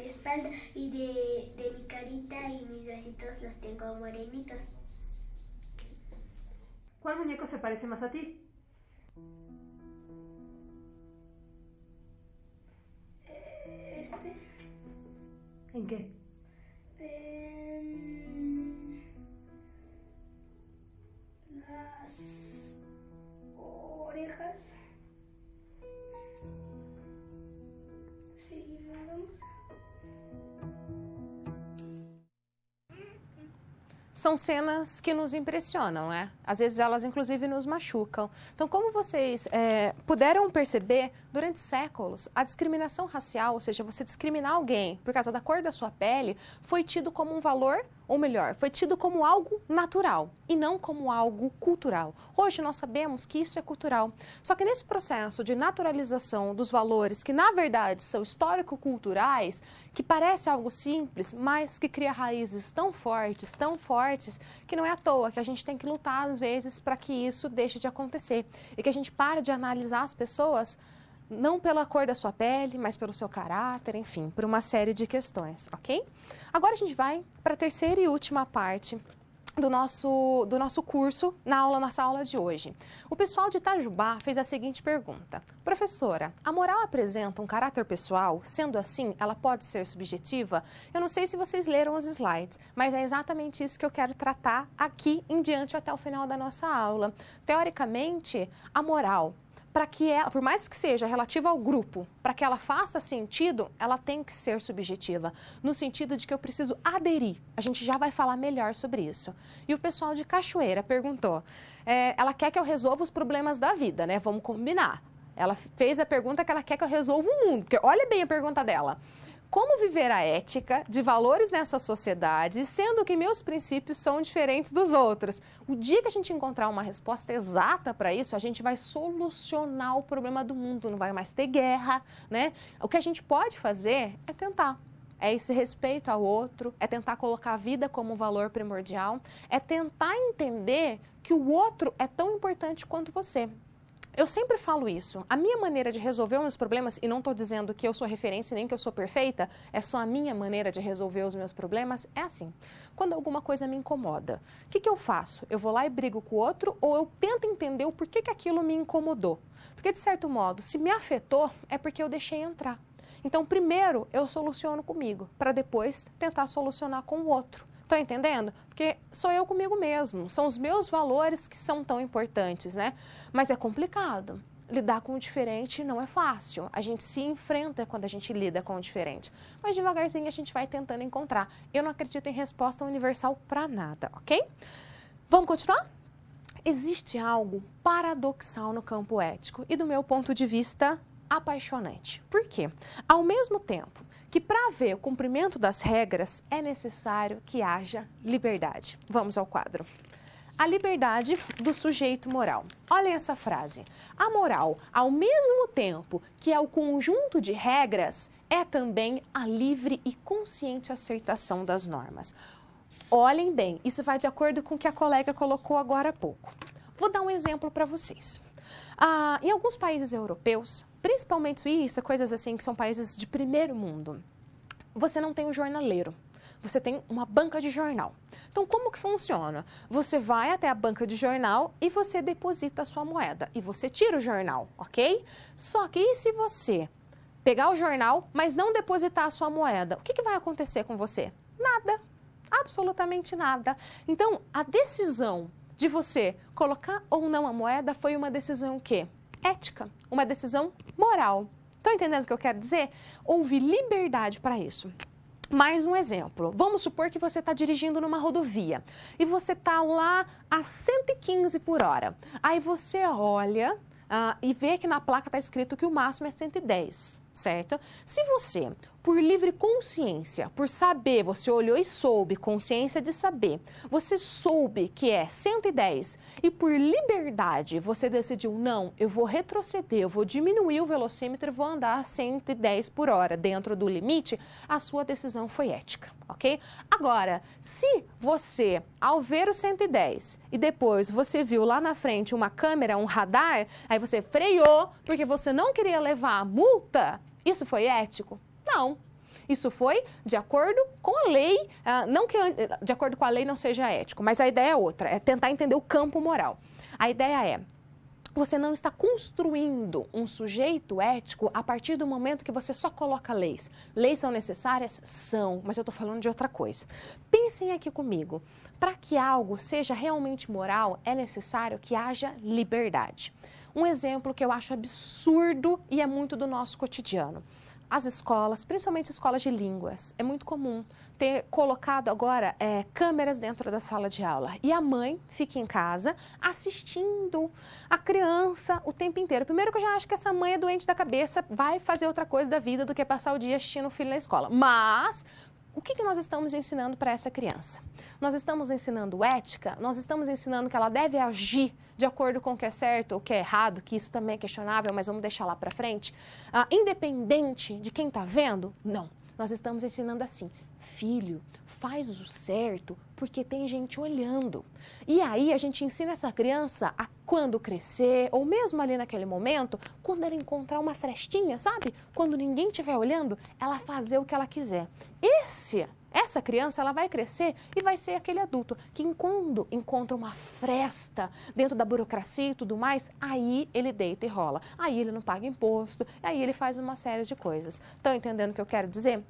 Speaker 9: espalda y de mi carita y mis bracitos los tengo morenitos.
Speaker 8: ¿Cuál muñeco se parece más a ti?
Speaker 9: Este.
Speaker 8: ¿En qué?
Speaker 9: Las orejas. Sí, vamos.
Speaker 1: São cenas que nos impressionam, né? Às vezes elas, inclusive, nos machucam. Então, como vocês puderam perceber, durante séculos, a discriminação racial, ou seja, você discriminar alguém por causa da cor da sua pele, foi tido como um valor, ou melhor, foi tido como algo natural e não como algo cultural. Hoje nós sabemos que isso é cultural. Só que nesse processo de naturalização dos valores, que na verdade são histórico-culturais, que parece algo simples, mas que cria raízes tão fortes, que não é à toa que a gente tem que lutar às vezes para que isso deixe de acontecer. E que a gente pare de analisar as pessoas não pela cor da sua pele, mas pelo seu caráter, enfim, por uma série de questões, ok? Agora a gente vai para a terceira e última parte do nosso curso, nossa aula de hoje. O pessoal de Itajubá fez a seguinte pergunta: professora, a moral apresenta um caráter pessoal? Sendo assim, ela pode ser subjetiva? Eu não sei se vocês leram os slides, mas é exatamente isso que eu quero tratar aqui em diante até o final da nossa aula. Teoricamente, a moral, para que ela, por mais que seja relativa ao grupo, para que ela faça sentido, ela tem que ser subjetiva, no sentido de que eu preciso aderir. A gente já vai falar melhor sobre isso. E o pessoal de Cachoeira perguntou, ela quer que eu resolva os problemas da vida, né? Vamos combinar. Ela fez a pergunta que ela quer que eu resolva o mundo, porque olha bem a pergunta dela. Como viver a ética de valores nessa sociedade, sendo que meus princípios são diferentes dos outros? O dia que a gente encontrar uma resposta exata para isso, a gente vai solucionar o problema do mundo, não vai mais ter guerra, né? O que a gente pode fazer é tentar. É esse respeito ao outro, é tentar colocar a vida como um valor primordial, é tentar entender que o outro é tão importante quanto você. Eu sempre falo isso, a minha maneira de resolver os meus problemas, e não estou dizendo que eu sou referência nem que eu sou perfeita, é só a minha maneira de resolver os meus problemas, é assim. Quando alguma coisa me incomoda, o que eu faço? Eu vou lá e brigo com o outro ou eu tento entender o porquê que aquilo me incomodou? Porque, de certo modo, se me afetou, é porque eu deixei entrar. Então, primeiro, eu soluciono comigo, para depois tentar solucionar com o outro. Estão entendendo? Porque sou eu comigo mesmo, são os meus valores que são tão importantes, né? Mas é complicado. Lidar com o diferente não é fácil. A gente se enfrenta quando a gente lida com o diferente. Mas devagarzinho a gente vai tentando encontrar. Eu não acredito em resposta universal para nada, ok? Vamos continuar? Existe algo paradoxal no campo ético e, do meu ponto de vista, apaixonante. Por quê? Ao mesmo tempo que para haver o cumprimento das regras é necessário que haja liberdade. Vamos ao quadro. A liberdade do sujeito moral. Olhem essa frase. A moral, ao mesmo tempo que é o conjunto de regras, é também a livre e consciente aceitação das normas. Olhem bem, isso vai de acordo com o que a colega colocou agora há pouco. Vou dar um exemplo para vocês. Em alguns países europeus, principalmente Suíça, coisas assim que são países de primeiro mundo, você não tem um jornaleiro, você tem uma banca de jornal. Então, como que funciona? Você vai até a banca de jornal e você deposita a sua moeda e você tira o jornal, ok? Só que e se você pegar o jornal, mas não depositar a sua moeda, o que vai acontecer com você? Nada, absolutamente nada. Então, a decisão de você colocar ou não a moeda foi uma decisão o quê? Ética, uma decisão moral. Estão entendendo o que eu quero dizer? Houve liberdade para isso. Mais um exemplo. Vamos supor que você está dirigindo numa rodovia e você está lá a 115 por hora. Aí você olha e vê que na placa está escrito que o máximo é 110. certo? Se você, por livre consciência, por saber, você olhou e soube, consciência de saber, você soube que é 110 e por liberdade você decidiu, não, eu vou retroceder, eu vou diminuir o velocímetro e vou andar a 110 por hora dentro do limite, a sua decisão foi ética, ok? Agora, se você, ao ver o 110 e depois você viu lá na frente uma câmera, um radar, aí você freou porque você não queria levar a multa, isso foi ético? Não. Isso foi de acordo com a lei, não que de acordo com a lei não seja ético, mas a ideia é outra, é tentar entender o campo moral. A ideia é, você não está construindo um sujeito ético a partir do momento que você só coloca leis. Leis são necessárias? São, mas eu estou falando de outra coisa. Pensem aqui comigo, para que algo seja realmente moral, é necessário que haja liberdade. Um exemplo que eu acho absurdo e é muito do nosso cotidiano. As escolas, principalmente escolas de línguas, é muito comum ter colocado agora câmeras dentro da sala de aula. E a mãe fica em casa assistindo a criança o tempo inteiro. Primeiro que eu já acho que essa mãe é doente da cabeça, vai fazer outra coisa da vida do que passar o dia assistindo o filho na escola. Mas o que nós estamos ensinando para essa criança? Nós estamos ensinando ética, nós estamos ensinando que ela deve agir de acordo com o que é certo, o que é errado, que isso também é questionável, mas vamos deixar lá para frente. Independente de quem está vendo? Não. Nós estamos ensinando assim, filho, faz o certo porque tem gente olhando. E aí a gente ensina essa criança a quando crescer, ou mesmo ali naquele momento, quando ela encontrar uma frestinha, sabe? Quando ninguém estiver olhando, ela fazer o que ela quiser. Essa criança, ela vai crescer e vai ser aquele adulto que quando encontra uma fresta dentro da burocracia e tudo mais, aí ele deita e rola. Aí ele não paga imposto, aí ele faz uma série de coisas. Estão entendendo o que eu quero dizer?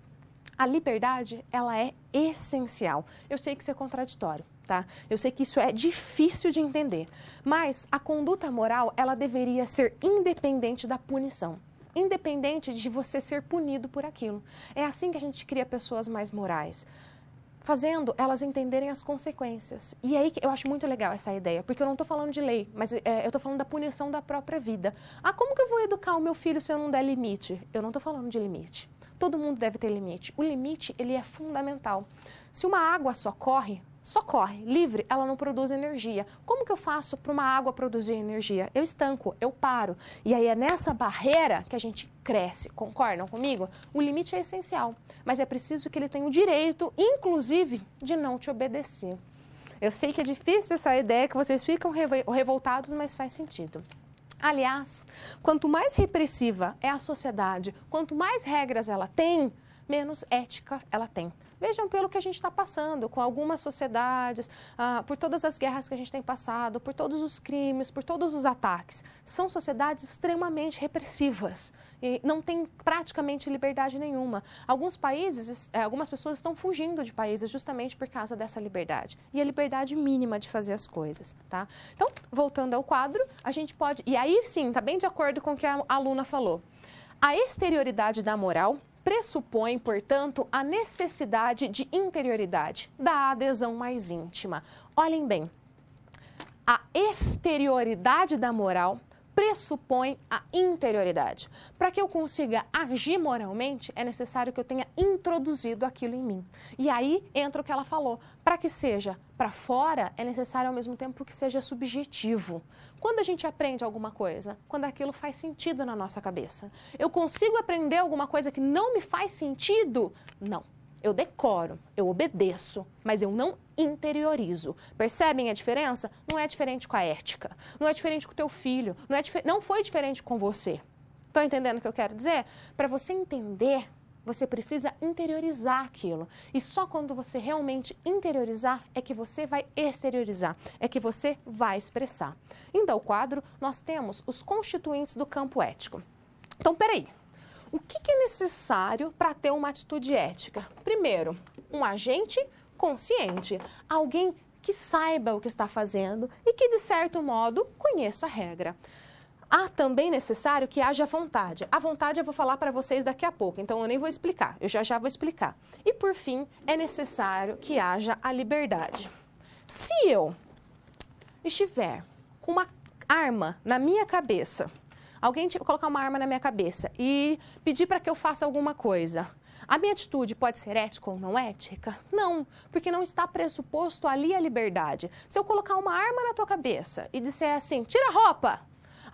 Speaker 1: A liberdade, ela é essencial. Eu sei que isso é contraditório, tá? Eu sei que isso é difícil de entender, mas a conduta moral, ela deveria ser independente da punição. Independente de você ser punido por aquilo. É assim que a gente cria pessoas mais morais, fazendo elas entenderem as consequências. E aí eu acho muito legal essa ideia, porque eu não estou falando de lei, mas eu estou falando da punição da própria vida. Como que eu vou educar o meu filho se eu não der limite? Eu não estou falando de limite. Todo mundo deve ter limite. O limite, ele é fundamental. Se uma água só corre livre, ela não produz energia. Como que eu faço para uma água produzir energia? Eu estanco, eu paro. E aí é nessa barreira que a gente cresce. Concordam comigo? O limite é essencial, mas é preciso que ele tenha o direito, inclusive, de não te obedecer. Eu sei que é difícil essa ideia, que vocês ficam revoltados, mas faz sentido. Aliás, quanto mais repressiva é a sociedade, quanto mais regras ela tem, menos ética ela tem. Vejam pelo que a gente está passando com algumas sociedades, por todas as guerras que a gente tem passado, por todos os crimes, por todos os ataques. São sociedades extremamente repressivas e não tem praticamente liberdade nenhuma. Alguns países, algumas pessoas estão fugindo de países justamente por causa dessa liberdade. E a liberdade mínima de fazer as coisas, tá? Então, voltando ao quadro, a gente pode... E aí, sim, está bem de acordo com o que a aluna falou. A exterioridade da moral pressupõe, portanto, a necessidade de interioridade, da adesão mais íntima. Olhem bem, a exterioridade da moral pressupõe a interioridade. Para que eu consiga agir moralmente, é necessário que eu tenha introduzido aquilo em mim. E aí entra o que ela falou. Para que seja para fora, é necessário ao mesmo tempo que seja subjetivo. Quando a gente aprende alguma coisa? Quando aquilo faz sentido na nossa cabeça. Eu consigo aprender alguma coisa que não me faz sentido? Não. Eu decoro, eu obedeço, mas eu não interiorizo. Percebem a diferença? Não é diferente com a ética, não é diferente com o teu filho, não foi diferente com você. Estão entendendo o que eu quero dizer? Para você entender, você precisa interiorizar aquilo. E só quando você realmente interiorizar é que você vai exteriorizar, é que você vai expressar. Então, o quadro, nós temos os constituintes do campo ético. Então, peraí. O que é necessário para ter uma atitude ética? Primeiro, um agente consciente, alguém que saiba o que está fazendo e que, de certo modo, conheça a regra. Há também necessário que haja vontade. A vontade eu vou falar para vocês daqui a pouco, então eu nem vou explicar, eu já vou explicar. E, por fim, é necessário que haja a liberdade. Se eu estiver com uma arma na minha cabeça, alguém colocar uma arma na minha cabeça e pedir para que eu faça alguma coisa, a minha atitude pode ser ética ou não ética? Não, porque não está pressuposto ali a liberdade. Se eu colocar uma arma na tua cabeça e disser assim, tira a roupa.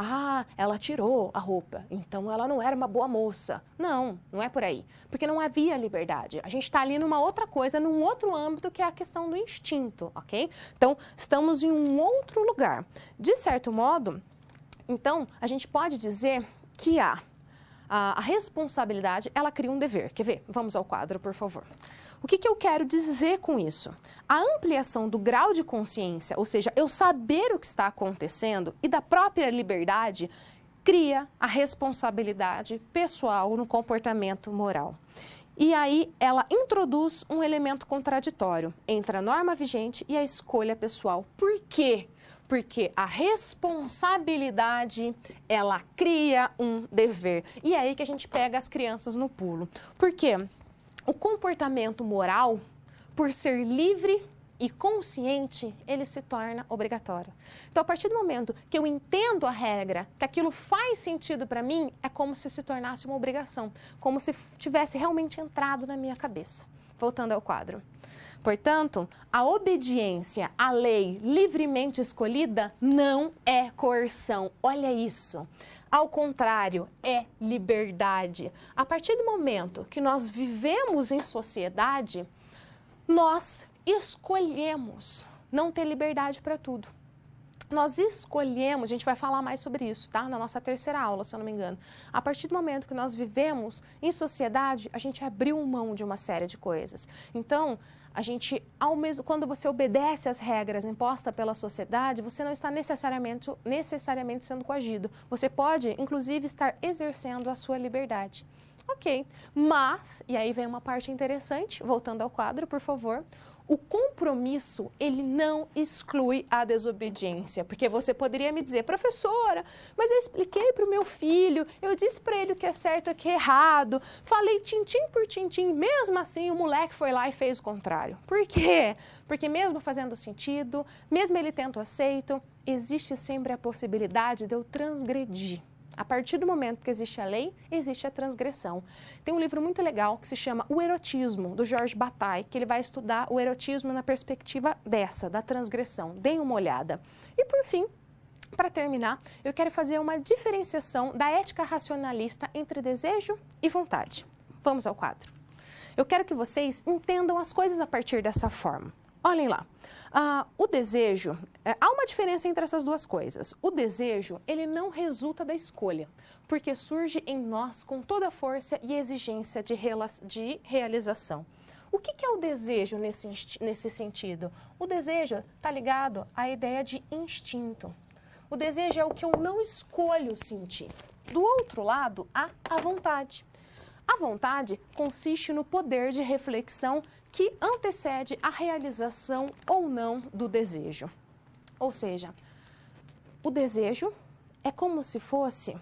Speaker 1: Ah, ela tirou a roupa, então ela não era uma boa moça. Não, não é por aí, porque não havia liberdade. A gente está ali numa outra coisa, num outro âmbito que é a questão do instinto, ok? Então, estamos em um outro lugar. De certo modo, então, a gente pode dizer que a responsabilidade, ela cria um dever. Quer ver? Vamos ao quadro, por favor. O que eu quero dizer com isso? A ampliação do grau de consciência, ou seja, eu saber o que está acontecendo e da própria liberdade, cria a responsabilidade pessoal no comportamento moral. E aí ela introduz um elemento contraditório entre a norma vigente e a escolha pessoal. Por quê? Porque a responsabilidade, ela cria um dever. E é aí que a gente pega as crianças no pulo. Por quê? O comportamento moral, por ser livre e consciente, ele se torna obrigatório. Então, a partir do momento que eu entendo a regra, que aquilo faz sentido para mim, é como se tornasse uma obrigação, como se tivesse realmente entrado na minha cabeça. Voltando ao quadro. Portanto, a obediência à lei livremente escolhida não é coerção. Olha isso. Ao contrário, é liberdade. A partir do momento que nós vivemos em sociedade, nós escolhemos não ter liberdade para tudo. Nós escolhemos, a gente vai falar mais sobre isso, tá? Na nossa terceira aula, se eu não me engano. A partir do momento que nós vivemos em sociedade, a gente abriu mão de uma série de coisas. Então, a gente, quando você obedece às regras impostas pela sociedade, você não está necessariamente sendo coagido. Você pode, inclusive, estar exercendo a sua liberdade. Ok, mas, e aí vem uma parte interessante, voltando ao quadro, por favor. O compromisso, ele não exclui a desobediência, porque você poderia me dizer, professora, mas eu expliquei para o meu filho, eu disse para ele o que é certo e o que é errado, falei tintim por tintim, mesmo assim o moleque foi lá e fez o contrário. Por quê? Porque mesmo fazendo sentido, mesmo ele tendo aceito, existe sempre a possibilidade de eu transgredir. A partir do momento que existe a lei, existe a transgressão. Tem um livro muito legal que se chama O Erotismo, do Georges Bataille, que ele vai estudar o erotismo na perspectiva da transgressão. Deem uma olhada. E por fim, para terminar, eu quero fazer uma diferenciação da ética racionalista entre desejo e vontade. Vamos ao quadro. Eu quero que vocês entendam as coisas a partir dessa forma. Olhem lá, o desejo, há uma diferença entre essas duas coisas. O desejo, ele não resulta da escolha, porque surge em nós com toda a força e exigência de realização. O que é o desejo nesse sentido? O desejo está ligado à ideia de instinto. O desejo é o que eu não escolho sentir. Do outro lado, há a vontade. A vontade consiste no poder de reflexão que antecede a realização ou não do desejo. Ou seja, o desejo é como se fosse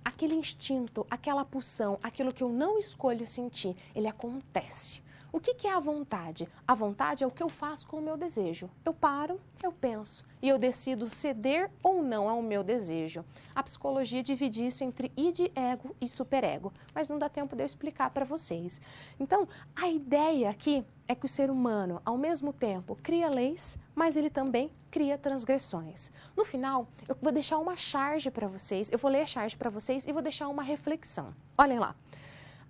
Speaker 1: aquele instinto, aquela pulsão, aquilo que eu não escolho sentir, ele acontece. O que é a vontade? A vontade é o que eu faço com o meu desejo. Eu paro, eu penso e eu decido ceder ou não ao meu desejo. A psicologia divide isso entre id, ego e superego, mas não dá tempo de eu explicar para vocês. Então, a ideia aqui é que o ser humano, ao mesmo tempo, cria leis, mas ele também cria transgressões. No final, eu vou deixar uma charge para vocês, eu vou ler a charge para vocês e vou deixar uma reflexão. Olhem lá.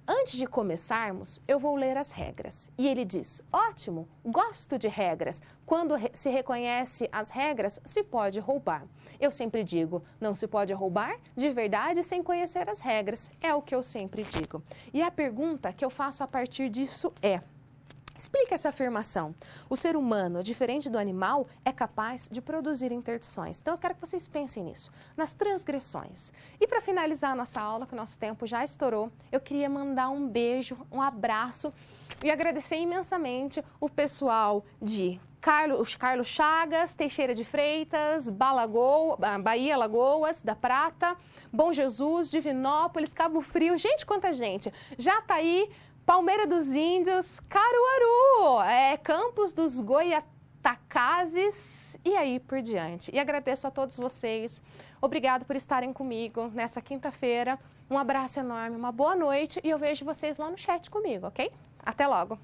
Speaker 1: Antes de começarmos, eu vou ler as regras. E ele diz, ótimo, gosto de regras. Quando se reconhece as regras, se pode roubar. Eu sempre digo, não se pode roubar de verdade sem conhecer as regras. É o que eu sempre digo. E a pergunta que eu faço a partir disso é, explica essa afirmação. O ser humano, diferente do animal, é capaz de produzir interdições. Então, eu quero que vocês pensem nisso, nas transgressões. E para finalizar a nossa aula, que o nosso tempo já estourou, eu queria mandar um beijo, um abraço e agradecer imensamente o pessoal de Carlos Chagas, Teixeira de Freitas, Bahia, Lagoas, da Prata, Bom Jesus, Divinópolis, Cabo Frio. Gente, quanta gente! Jataí, Palmeira dos Índios, Caruaru, Campos dos Goiatacazes e aí por diante. E agradeço a todos vocês. Obrigado por estarem comigo nessa quinta-feira. Um abraço enorme, uma boa noite e eu vejo vocês lá no chat comigo, ok? Até logo!